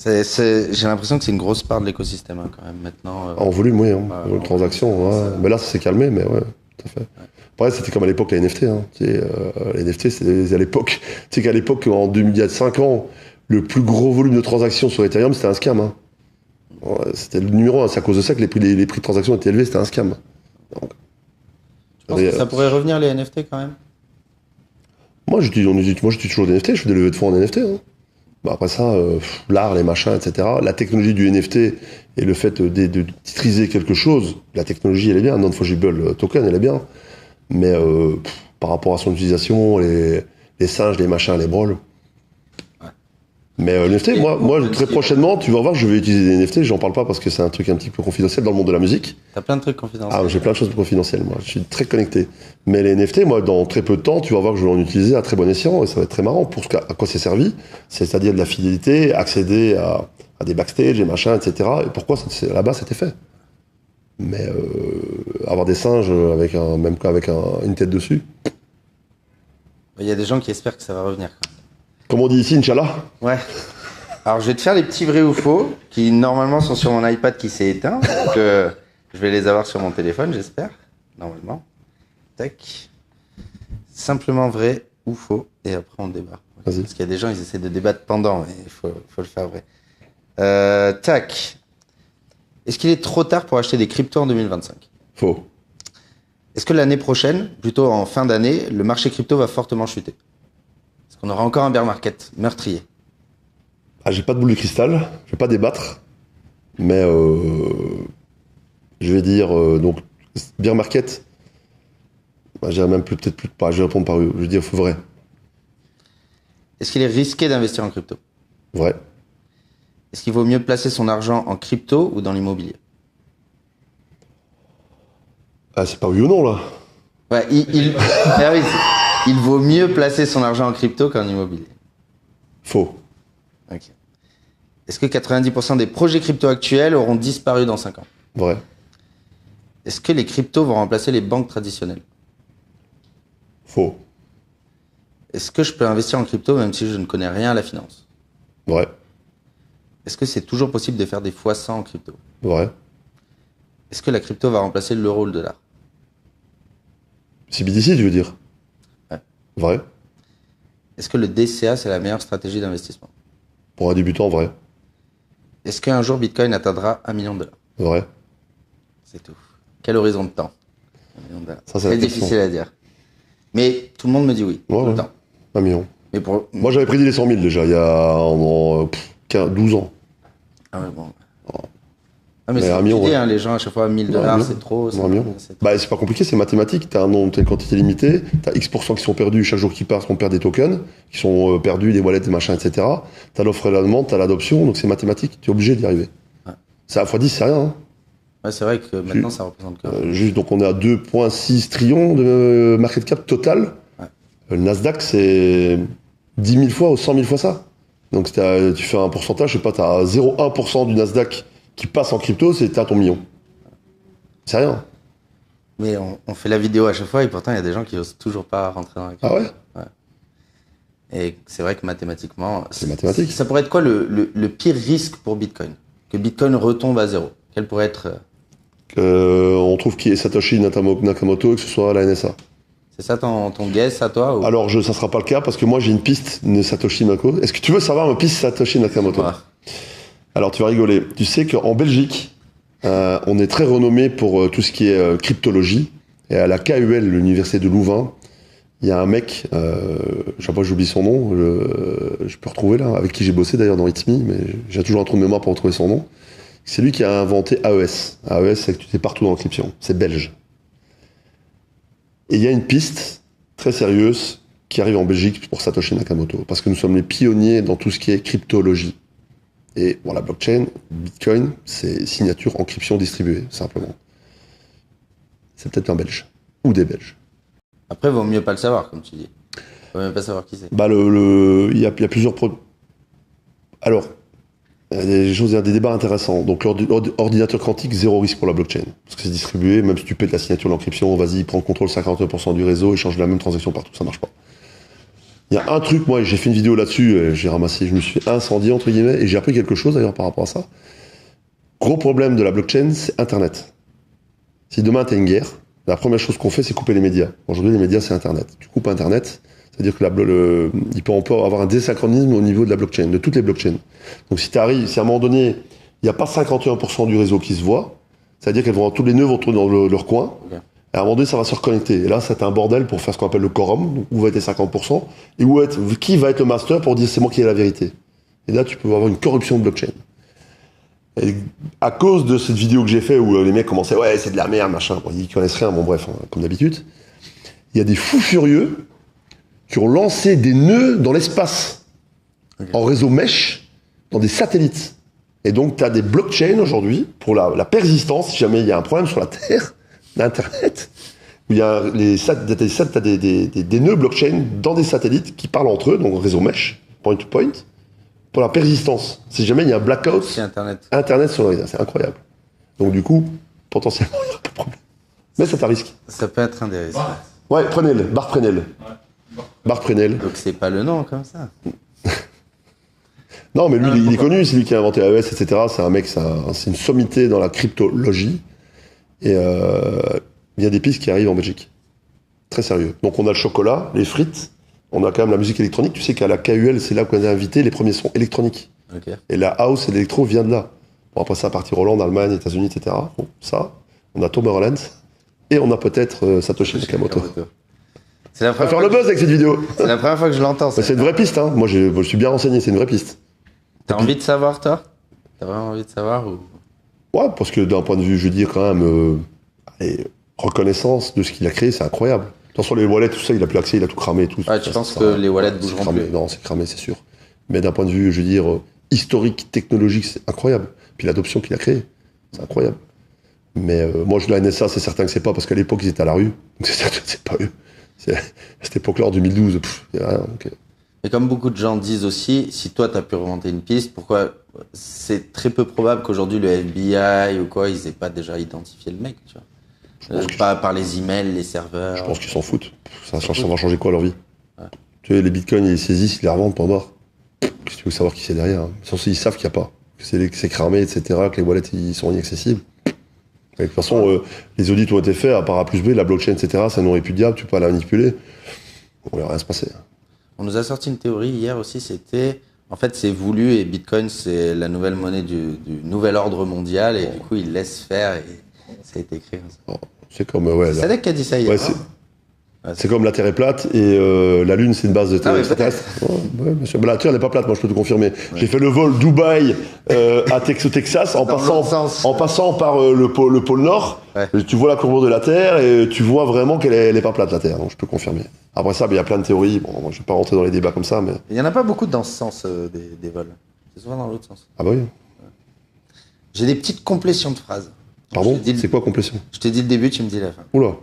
[SPEAKER 3] J'ai l'impression que c'est une grosse part de l'écosystème hein, quand même maintenant.
[SPEAKER 1] En volume, oui, hein.
[SPEAKER 3] Ouais,
[SPEAKER 1] Transaction, ouais. Mais là, ça s'est calmé, mais ouais, tout à fait. Ouais. Après, c'était comme à l'époque les NFT. Hein. Les NFT, c'était à l'époque. Tu sais qu'à l'époque, il y a 5 ans, le plus gros volume de transactions sur Ethereum, c'était un scam. Hein. Ouais, c'était le numéro 1. C'est à cause de ça que les prix de transaction étaient élevés, c'était un scam. Donc,
[SPEAKER 3] tu penses que ça pourrait revenir les NFT quand même?
[SPEAKER 1] Moi, j'utilise toujours des NFT. Je fais des levées de fonds en NFT. Hein. Bah après ça, l'art, les machins, etc. La technologie du NFT et le fait de titriser quelque chose, la technologie, elle est bien. Non-fungible token, elle est bien. Mais par rapport à son utilisation, les singes, les machins, les brawls. Ouais. Mais NFT, moi très prochainement, tu vas voir, je vais utiliser des NFT. J'en parle pas parce que c'est un truc un petit peu confidentiel dans le monde de la musique.
[SPEAKER 3] T'as plein de trucs confidentiels.
[SPEAKER 1] Ah, j'ai plein de choses confidentielles, moi. Je suis très connecté. Mais les NFT, moi, dans très peu de temps, tu vas voir que je vais en utiliser à très bon escient et ça va être très marrant. Pour à quoi c'est servi, c'est-à-dire de la fidélité, accéder à des backstage et machins, etc. Et pourquoi là-bas, c'était fait. Mais avoir des singes avec une tête dessus.
[SPEAKER 3] Il y a des gens qui espèrent que ça va revenir.
[SPEAKER 1] Comme on dit ici, Inch'Allah.
[SPEAKER 3] Ouais. Alors je vais te faire les petits vrais ou faux qui normalement sont sur mon iPad qui s'est éteint. Donc je vais les avoir sur mon téléphone, j'espère. Normalement. Tac. Simplement vrai ou faux et après on débat.
[SPEAKER 1] Vas-y.
[SPEAKER 3] Parce qu'il y a des gens, ils essaient de débattre pendant, mais il faut le faire vrai. Tac. Est-ce qu'il est trop tard pour acheter des cryptos en 2025?
[SPEAKER 1] Faux.
[SPEAKER 3] Est-ce que l'année prochaine, plutôt en fin d'année, le marché crypto va fortement chuter? Est-ce qu'on aura encore un bear market meurtrier?
[SPEAKER 1] Ah, j'ai pas de boule de cristal, je vais pas débattre, mais je vais dire donc bear market. Bah, j'irai même peut-être plus pas. Je vais répondre par eux. Je vais dire vrai.
[SPEAKER 3] Est-ce qu'il est risqué d'investir en crypto?
[SPEAKER 1] Vrai.
[SPEAKER 3] Est-ce qu'il vaut mieux placer son argent en crypto ou dans l'immobilier?
[SPEAKER 1] Ah, c'est pas oui ou non, là.
[SPEAKER 3] Ouais, ah oui, il vaut mieux placer son argent en crypto qu'en immobilier.
[SPEAKER 1] Faux.
[SPEAKER 3] Ok. Est-ce que 90% des projets crypto actuels auront disparu dans 5 ans?
[SPEAKER 1] Vrai.
[SPEAKER 3] Est-ce que les cryptos vont remplacer les banques traditionnelles?
[SPEAKER 1] Faux.
[SPEAKER 3] Est-ce que je peux investir en crypto même si je ne connais rien à la finance?
[SPEAKER 1] Vrai.
[SPEAKER 3] Est-ce que c'est toujours possible de faire des x100 en crypto?
[SPEAKER 1] Vrai.
[SPEAKER 3] Est-ce que la crypto va remplacer l'euro ou le dollar?
[SPEAKER 1] CBDC, tu veux dire?
[SPEAKER 3] Ouais.
[SPEAKER 1] Vrai.
[SPEAKER 3] Est-ce que le DCA, c'est la meilleure stratégie d'investissement?
[SPEAKER 1] Pour un débutant, vrai.
[SPEAKER 3] Est-ce qu'un jour Bitcoin atteindra $1 million?
[SPEAKER 1] Vrai.
[SPEAKER 3] C'est tout. Quel horizon de temps?
[SPEAKER 1] Ça,
[SPEAKER 3] c'est difficile à dire. Mais tout le monde me dit oui.
[SPEAKER 1] Ouais,
[SPEAKER 3] tout le temps.
[SPEAKER 1] 1 million.
[SPEAKER 3] Mais pour...
[SPEAKER 1] Moi, j'avais prédit les 100 000 déjà, il y a 12 ans.
[SPEAKER 3] Ah ouais, bon. Ah, mais
[SPEAKER 1] Mais
[SPEAKER 3] c'est
[SPEAKER 1] 1 million,
[SPEAKER 3] compliqué,
[SPEAKER 1] ouais.
[SPEAKER 3] hein, les gens, à chaque fois, 1000 $, c'est trop.
[SPEAKER 1] 1 million. Bah, c'est pas compliqué, c'est mathématique. T'as une quantité limitée, t'as X% qui sont perdus chaque jour qui passe, on perd des tokens, qui sont perdus, des wallets, des machins, etc. T'as l'offre et la demande, t'as l'adoption, donc c'est mathématique, tu es obligé d'y arriver.
[SPEAKER 3] Ouais.
[SPEAKER 1] Ça, x10, c'est rien. Hein.
[SPEAKER 3] Ouais, c'est vrai que maintenant, ça représente quoi
[SPEAKER 1] Juste, donc on est à 2,6 trillions de market cap total.
[SPEAKER 3] Ouais.
[SPEAKER 1] Le Nasdaq, c'est 10 000 fois ou 100 000 fois ça. Donc tu fais un pourcentage, je sais pas, t'as 0,1% du Nasdaq qui passe en crypto, c'est à ton million. C'est rien.
[SPEAKER 3] Mais on fait la vidéo à chaque fois et pourtant, il y a des gens qui osent toujours pas rentrer dans la crypto.
[SPEAKER 1] Ah ouais?
[SPEAKER 3] Et c'est vrai que mathématiquement...
[SPEAKER 1] C'est mathématique.
[SPEAKER 3] Ça pourrait être quoi le pire risque pour Bitcoin? Que Bitcoin retombe à zéro? Quel pourrait être...
[SPEAKER 1] On trouve qu'il y ait Satoshi Nakamoto et que ce soit la NSA.
[SPEAKER 3] C'est ça ton guess à toi ou...
[SPEAKER 1] Alors, ça sera pas le cas parce que moi j'ai une piste de Satoshi Nakamoto. Est-ce que tu veux savoir ma piste Satoshi Nakamoto?
[SPEAKER 3] Ouais.
[SPEAKER 1] Alors, tu vas rigoler. Tu sais qu'en Belgique, on est très renommé pour tout ce qui est cryptologie. Et à la KUL, l'université de Louvain, il y a un mec, chaque fois j'oublie son nom, je peux retrouver là, avec qui j'ai bossé d'ailleurs dans It's Me, mais j'ai toujours un trou de mémoire pour retrouver son nom. C'est lui qui a inventé AES. AES, c'est que tu es partout dans l'encryption. C'est belge. Et il y a une piste très sérieuse qui arrive en Belgique pour Satoshi Nakamoto, parce que nous sommes les pionniers dans tout ce qui est cryptologie. Et bon, la blockchain, Bitcoin, c'est signature encryption distribuée, simplement. C'est peut-être un Belge. Ou des Belges.
[SPEAKER 3] Après, vaut mieux pas le savoir, comme tu dis. Vaut mieux pas savoir qui c'est.
[SPEAKER 1] Bah, il y a plusieurs... Alors, il y a des débats intéressants. Donc, l'ordinateur quantique, zéro risque pour la blockchain. Parce que c'est distribué, même si tu pètes la signature de l'encryption, vas-y, prends le contrôle 51% du réseau, échange la même transaction partout, ça marche pas. Il y a un truc, moi, j'ai fait une vidéo là-dessus, je me suis fait incendier, entre guillemets, et j'ai appris quelque chose d'ailleurs par rapport à ça. Gros problème de la blockchain, c'est Internet. Si demain t'as une guerre, la première chose qu'on fait, c'est couper les médias. Aujourd'hui, les médias, c'est Internet. Tu coupes Internet, c'est-à-dire que on peut avoir un désynchronisme au niveau de la blockchain, de toutes les blockchains. Donc si à un moment donné, il n'y a pas 51% du réseau qui se voit, c'est-à-dire qu'elles vont tous les nœuds vont tourner dans leur coin. Okay. Et à un moment donné, ça va se reconnecter. Et là, c'est un bordel pour faire ce qu'on appelle le quorum, où va être les 50%, et qui va être le master pour dire c'est moi qui ai la vérité. Et là, tu peux avoir une corruption de blockchain. Et à cause de cette vidéo que j'ai fait où les mecs commençaient, ouais, c'est de la merde, machin, bon, ils connaissent rien, bon bref, comme d'habitude, il y a des fous furieux qui ont lancé des nœuds dans l'espace, en réseau mesh, dans des satellites. Et donc, tu as des blockchains aujourd'hui, pour la persistance, si jamais il y a un problème sur la Terre, d'Internet, où il y a des nœuds blockchain dans des satellites qui parlent entre eux, donc réseau mesh, point to point, pour la persistance. Si jamais il y a un blackout,
[SPEAKER 3] c'est
[SPEAKER 1] Internet sur le réseau, c'est incroyable. Donc du coup, potentiellement, il n'y aura pas de problème. Mais c'est un risque.
[SPEAKER 3] Ça peut être un des risques.
[SPEAKER 1] Ouais, Prenel, Bart Prenel. Bart Prenel.
[SPEAKER 3] Donc c'est pas le nom comme ça.
[SPEAKER 1] Non, mais lui, il est connu, c'est lui qui a inventé AES, etc. C'est un mec, c'est une sommité dans la cryptologie. Et il y a des pistes qui arrivent en Belgique. Très sérieux. Donc on a le chocolat, les frites, on a quand même la musique électronique. Tu sais qu'à la KUL, c'est là qu'on a invité les premiers sons électroniques.
[SPEAKER 3] Okay.
[SPEAKER 1] Et la house et l'électro vient de là. Bon, après ça, partir Hollande, Allemagne, États-Unis, etc. Bon, ça, on a Tomorrowland et on a peut-être Satoshi Nakamoto.
[SPEAKER 3] On va
[SPEAKER 1] faire le buzz avec cette vidéo.
[SPEAKER 3] C'est la première fois que je l'entends.
[SPEAKER 1] C'est une vraie piste, hein. Moi, je suis bien renseigné, c'est une vraie piste.
[SPEAKER 3] T'as envie de savoir, toi? T'as vraiment envie de savoir ou...
[SPEAKER 1] Ouais, parce que d'un point de vue, je veux dire, quand même, reconnaissance de ce qu'il a créé, c'est incroyable. Attention, les wallets, tout ça, il a plus accès, il a tout cramé. Tout,
[SPEAKER 3] ouais, tu penses que les wallets bougeront
[SPEAKER 1] cramé.
[SPEAKER 3] plus?
[SPEAKER 1] Non, c'est cramé, c'est sûr. Mais d'un point de vue, je veux dire, historique, technologique, c'est incroyable. Puis l'adoption qu'il a créée, c'est incroyable. Mais moi, la NSA, c'est certain que c'est pas, parce qu'à l'époque, ils étaient à la rue. Donc c'est certain que c'est pas eux. À cette époque-là, en 2012, il y a rien. Donc,
[SPEAKER 3] Et comme beaucoup de gens disent aussi, si toi, tu as pu remonter une piste, pourquoi c'est très peu probable qu'aujourd'hui, le FBI ou quoi, ils aient pas déjà identifié le mec, tu vois. Pas par les emails, les serveurs.
[SPEAKER 1] Je pense qu'ils s'en foutent. Ça va changer quoi leur vie? Ouais. Tu sais, les bitcoins, ils les saisissent, ils les revendent, point barre. Qu'est-ce que tu veux savoir qui c'est derrière, hein. Ils savent qu'il n'y a pas. Que c'est cramé, etc., que les wallets, ils sont inaccessibles. Et de toute façon, les audits ont été faits, à part A plus B, la blockchain, etc., c'est non répudiable, tu peux pas la manipuler. On ne va rien se passer.
[SPEAKER 3] On nous a sorti une théorie hier aussi, c'était En fait, c'est voulu et Bitcoin, c'est la nouvelle monnaie du nouvel ordre mondial et du coup, il laisse faire et ça a été créé comme ça.
[SPEAKER 1] Oh, c'est comme, ouais,
[SPEAKER 3] C'est Sadek qui a dit ça hier.
[SPEAKER 1] ouais,
[SPEAKER 3] non
[SPEAKER 1] c'est comme la Terre est plate et la Lune c'est une base de Terre
[SPEAKER 3] mais
[SPEAKER 1] extraterrestre. Ouais, bien sûr. Bah, la Terre n'est pas plate, moi je peux te confirmer. Ouais. J'ai fait le vol Dubaï au Texas en passant par le pôle Nord. Ouais. Tu vois la courbure de la Terre et tu vois vraiment qu'elle est pas plate la Terre, donc je peux confirmer. Après ça, il y a plein de théories. Bon, moi, je vais pas rentrer dans les débats comme ça, mais
[SPEAKER 3] il y en a pas beaucoup dans ce sens des vols. C'est souvent dans l'autre sens.
[SPEAKER 1] Ah bah oui.
[SPEAKER 3] Ouais. J'ai des petites complétions de phrases.
[SPEAKER 1] Pardon ? C'est quoi complétion ?
[SPEAKER 3] Je te dis le début, tu me dis la fin.
[SPEAKER 1] Oula.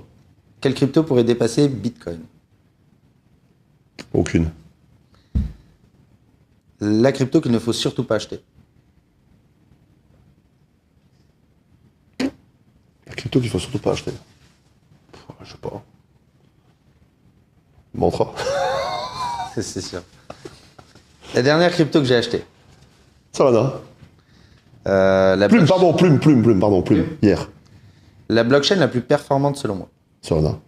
[SPEAKER 3] Quelle crypto pourrait dépasser Bitcoin ?
[SPEAKER 1] Aucune.
[SPEAKER 3] La crypto qu'il ne faut surtout pas acheter.
[SPEAKER 1] La crypto qu'il faut surtout pas acheter. Je sais pas. Mantra.
[SPEAKER 3] C'est sûr. La dernière crypto que j'ai achetée.
[SPEAKER 1] Savannah. Plume, hier.
[SPEAKER 3] La blockchain la plus performante selon moi.
[SPEAKER 1] Solana.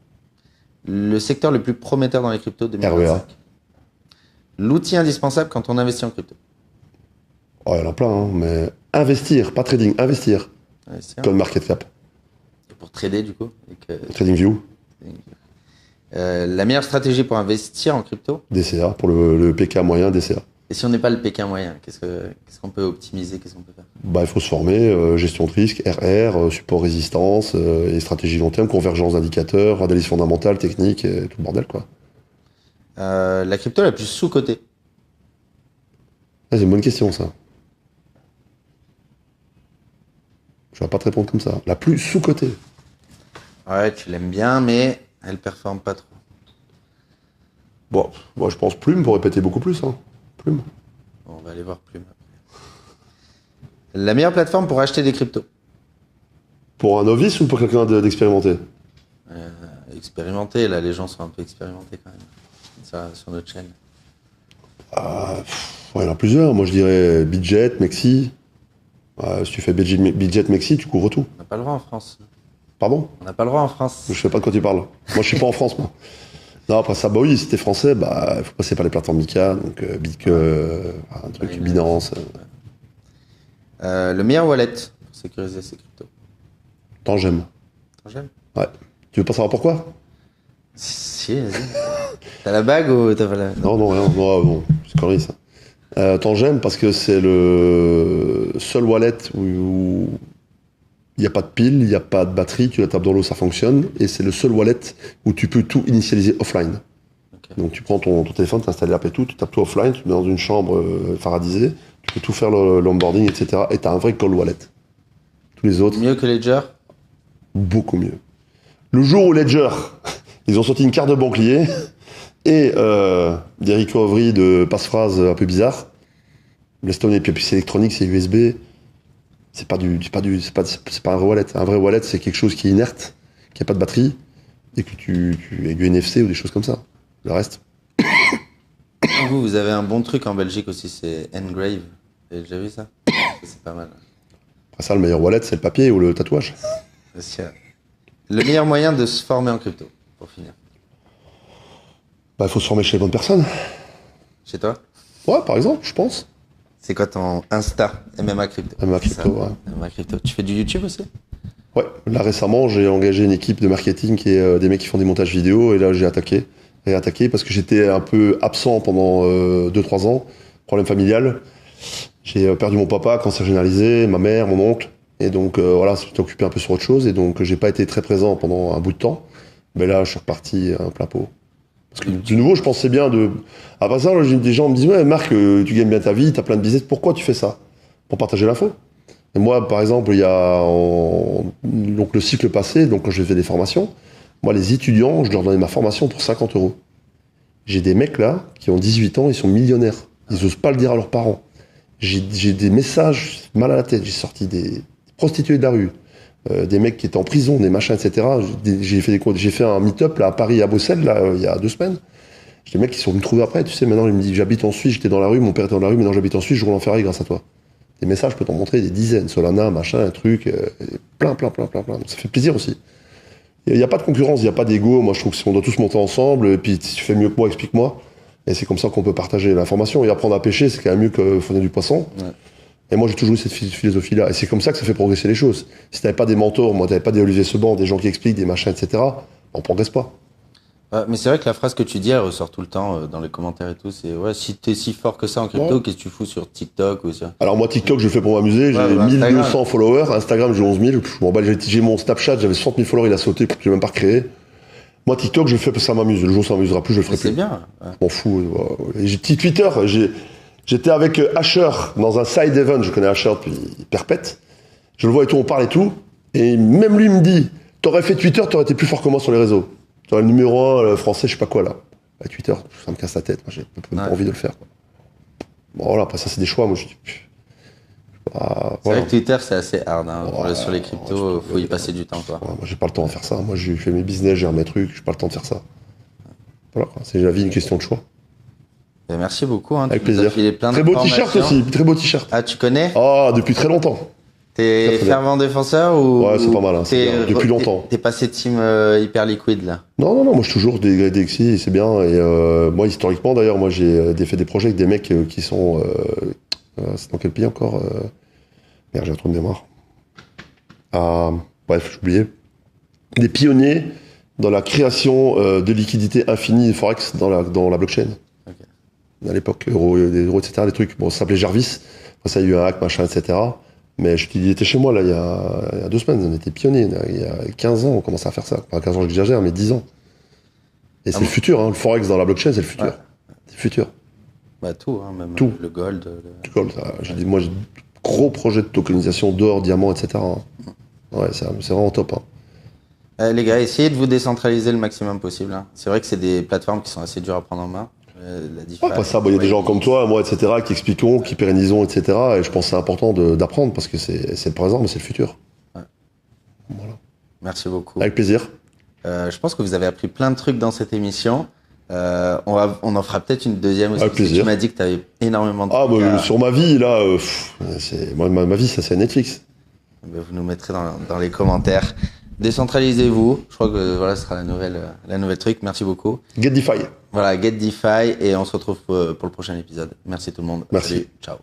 [SPEAKER 3] Le secteur le plus prometteur dans les cryptos 2025.
[SPEAKER 1] RVA.
[SPEAKER 3] L'outil indispensable quand on investit en crypto.
[SPEAKER 1] Oh, il y en a plein, hein, mais investir, pas trading, investir. Comme market cap.
[SPEAKER 3] Et pour trader du coup.
[SPEAKER 1] TradingView.
[SPEAKER 3] La meilleure stratégie pour investir en crypto.
[SPEAKER 1] DCA, pour le PK moyen, DCA.
[SPEAKER 3] Et si on n'est pas le Pékin moyen, qu'est-ce qu'on peut optimiser, qu'est-ce qu'on peut faire ?
[SPEAKER 1] Bah, il faut se former, gestion de risque, RR, support résistance, et stratégie long terme, convergence d'indicateurs, analyse fondamentale, technique, et tout le bordel, quoi.
[SPEAKER 3] La crypto la plus sous-cotée.
[SPEAKER 1] Ah, c'est une bonne question, ça. Je vais pas te répondre comme ça. La plus sous-cotée.
[SPEAKER 3] Ouais, tu l'aimes bien, mais elle performe pas trop.
[SPEAKER 1] Bon, moi je pense Plume pour répéter beaucoup plus, hein. Plume.
[SPEAKER 3] Bon, on va aller voir Plume après. La meilleure plateforme pour acheter des cryptos.
[SPEAKER 1] Pour un novice ou pour quelqu'un d'expérimenté ?
[SPEAKER 3] Expérimenté, là, les gens sont un peu expérimentés quand même. Ça, sur notre chaîne.
[SPEAKER 1] Ouais, il y en a plusieurs. Moi je dirais Budget, Mexi. Si tu fais Budget, Mexi, tu couvres tout.
[SPEAKER 3] On n'a pas le droit en France.
[SPEAKER 1] Pardon ?
[SPEAKER 3] On n'a pas le droit en France.
[SPEAKER 1] Je sais pas de quoi tu parles. Moi je suis pas en France, moi. Non, après ça, bah oui, si t'es français, bah il faut passer par les plateformes Mika, donc un truc Binance.
[SPEAKER 3] Le meilleur wallet pour sécuriser ses cryptos.
[SPEAKER 1] Tangem.
[SPEAKER 3] Tangem ?
[SPEAKER 1] Ouais. Tu veux pas savoir pourquoi ?
[SPEAKER 3] Si, vas-y. T'as la bague ou t'as pas la...
[SPEAKER 1] Non, rien. Non, c'est connerie ça. Tangem parce que c'est le seul wallet où il n'y a pas de pile, il n'y a pas de batterie, tu la tapes dans l'eau, ça fonctionne. Et c'est le seul wallet où tu peux tout initialiser offline. Okay. Donc tu prends ton téléphone, tu installes l'app et tout, tu tapes tout offline, tu te mets dans une chambre faradisée, tu peux tout faire l'onboarding, etc. Et tu as un vrai cold wallet. Tous les autres...
[SPEAKER 3] Mieux que Ledger ?
[SPEAKER 1] Beaucoup mieux. Le jour où Ledger, ils ont sorti une carte de banquier et des recoveries de passe-phrases un peu bizarres. L'Estone et puis c'est électronique, c'est USB. C'est pas un vrai wallet. Un vrai wallet, c'est quelque chose qui est inerte, qui n'a pas de batterie, et que avec du NFC ou des choses comme ça. Le reste.
[SPEAKER 3] Vous avez un bon truc en Belgique aussi, c'est Engrave. Vous avez déjà vu ça ? C'est pas mal.
[SPEAKER 1] Après ça, le meilleur wallet, c'est le papier ou le tatouage.
[SPEAKER 3] Le meilleur moyen de se former en crypto, pour finir.
[SPEAKER 1] Bah, il faut se former chez les bonnes personnes.
[SPEAKER 3] Chez toi ?
[SPEAKER 1] Ouais, par exemple, je pense.
[SPEAKER 3] C'est quoi ton Insta MMA Crypto ?
[SPEAKER 1] MMA Crypto, ouais.
[SPEAKER 3] MMA Crypto. Tu fais du YouTube aussi ?
[SPEAKER 1] Ouais, là récemment, j'ai engagé une équipe de marketing qui est des mecs qui font des montages vidéo, et là j'ai attaqué parce que j'étais un peu absent pendant 2-3 ans, problème familial. J'ai perdu mon papa, cancer généralisé, ma mère, mon oncle, et donc voilà, j'étais occupé un peu sur autre chose, et donc j'ai pas été très présent pendant un bout de temps, mais là je suis reparti un plein pot. Parce que de nouveau, je pensais bien de... Après ça, des gens me disent « Ouais, Marc, tu gagnes bien ta vie, t'as plein de business, pourquoi tu fais ça ?» Pour partager l'info. Et moi, par exemple, il y a donc, le cycle passé, donc quand je fais des formations, moi, les étudiants, je leur donnais ma formation pour 50 €. J'ai des mecs là, qui ont 18 ans, ils sont millionnaires. Ils n'osent pas le dire à leurs parents. J'ai des messages mal à la tête. J'ai sorti des prostituées de la rue, des mecs qui étaient en prison, des machins, etc. J'ai fait un meet-up là, à Paris, à Bruxelles, là, il y a 2 semaines. J'ai des mecs qui sont venus me trouver après, tu sais, maintenant ils me disent j'habite en Suisse, j'étais dans la rue, mon père était dans la rue, maintenant j'habite en Suisse, je roule en Ferrari grâce à toi. Des messages, je peux t'en montrer des dizaines, Solana, machin, un truc, plein. Donc ça fait plaisir aussi. Il n'y a pas de concurrence, il n'y a pas d'ego. Moi je trouve qu'on doit tous monter ensemble, et puis si tu fais mieux que moi, explique-moi. Et c'est comme ça qu'on peut partager l'information. Et apprendre à pêcher, c'est quand même mieux que fournir du poisson.
[SPEAKER 3] Ouais.
[SPEAKER 1] Et moi, j'ai toujours eu cette philosophie-là. Et c'est comme ça que ça fait progresser les choses. Si t'avais pas des mentors, moi, t'avais pas des Olivier Seban, des gens qui expliquent, des machins, etc., on progresse pas.
[SPEAKER 3] Mais c'est vrai que la phrase que tu dis, elle ressort tout le temps dans les commentaires et tout. C'est ouais, si t'es si fort que ça en crypto, qu'est-ce que tu fous sur TikTok ou sur...
[SPEAKER 1] Alors moi, TikTok, je le fais pour m'amuser. J'ai
[SPEAKER 3] Instagram.
[SPEAKER 1] 1200 followers. Instagram, j'ai 11 000. Bon, bah, j'ai mon Snapchat, j'avais 60 000 followers, il a sauté, j'ai même pas recréé. Moi, TikTok, je le fais parce que ça m'amuse. Le jour où ça m'amusera plus, je le ferai plus.
[SPEAKER 3] C'est bien. Ouais.
[SPEAKER 1] Je m'en fous. Et j'ai petit Twitter. J'étais avec Asher dans un side event. Je connais Asher depuis perpète. Je le vois et tout, on parle et tout. Et même lui me dit, t'aurais fait Twitter, t'aurais été plus fort que moi sur les réseaux. T'aurais le numéro 1 français, je sais pas quoi là. Bah, Twitter, ça me casse la tête. Moi, j'ai pas envie de le faire. Quoi. Bon, voilà, après ça, c'est des choix. Moi, je dis.
[SPEAKER 3] C'est vrai que Twitter, c'est assez hard. Hein. Sur les cryptos, faut y passer du temps. Quoi.
[SPEAKER 1] Ouais, moi, j'ai pas le temps de faire ça. Moi, j'ai fait mes business, j'ai mes trucs, j'ai pas le temps de faire ça. Voilà, quoi. C'est la vie, une question de choix.
[SPEAKER 3] Et merci beaucoup. Hein.
[SPEAKER 1] Avec plaisir.
[SPEAKER 3] Plein
[SPEAKER 1] très beau t-shirt aussi, très beau t-shirt.
[SPEAKER 3] Ah, tu connais?
[SPEAKER 1] Ah, depuis très longtemps.
[SPEAKER 3] T'es fervent défenseur ou...
[SPEAKER 1] Ouais, c'est pas mal, hein, depuis longtemps.
[SPEAKER 3] T'es passé team hyper liquide là?
[SPEAKER 1] Non, moi je suis toujours des DXI, c'est bien. Et moi, historiquement d'ailleurs, moi j'ai fait des projets avec des mecs qui sont... c'est dans quel pays encore Merde, j'ai un trou de mémoire. Bref, j'ai oublié. Des pionniers dans la création de liquidités infinies Forex dans la blockchain. Okay. À l'époque, euros, etc., des trucs. Bon, ça s'appelait Jarvis. Après ça, il y a eu un hack, machin, etc. Mais il était chez moi, là, il y a 2 semaines. On était pionniers. Il y a 15 ans, on commençait à faire ça. Pas 15 ans, j'exagère, mais 10 ans. Et c'est le futur, hein. Le Forex dans la blockchain, c'est le futur. Ouais. C'est le futur.
[SPEAKER 3] Bah, tout, hein, même
[SPEAKER 1] tout.
[SPEAKER 3] Le gold.
[SPEAKER 1] Le gold, moi, j'ai gros projet de tokenisation d'or, diamant, etc. Hein. Ouais, c'est vraiment top. Hein.
[SPEAKER 3] Les gars, essayez de vous décentraliser le maximum possible. Hein. C'est vrai que c'est des plateformes qui sont assez dures à prendre en main.
[SPEAKER 1] Après ça, il y a des gens comme toi, moi, etc., qui expliquons, qui pérennisons, etc. Et je pense que c'est important d'apprendre parce que c'est le présent, mais c'est le futur.
[SPEAKER 3] Ouais.
[SPEAKER 1] Voilà.
[SPEAKER 3] Merci beaucoup.
[SPEAKER 1] Avec plaisir.
[SPEAKER 3] Je pense que vous avez appris plein de trucs dans cette émission. On en fera peut-être une deuxième aussi.
[SPEAKER 1] Avec plaisir.
[SPEAKER 3] Tu m'as dit que tu avais énormément de
[SPEAKER 1] trucs. Sur ma vie, là, ma vie, ça c'est Netflix.
[SPEAKER 3] Vous nous mettrez dans les commentaires. Décentralisez-vous. Je crois que voilà, ce sera la nouvelle truc. Merci beaucoup.
[SPEAKER 1] Get DeFi.
[SPEAKER 3] Voilà, Get DeFi. Et on se retrouve pour le prochain épisode. Merci tout le monde.
[SPEAKER 1] Merci.
[SPEAKER 3] Salut. Ciao.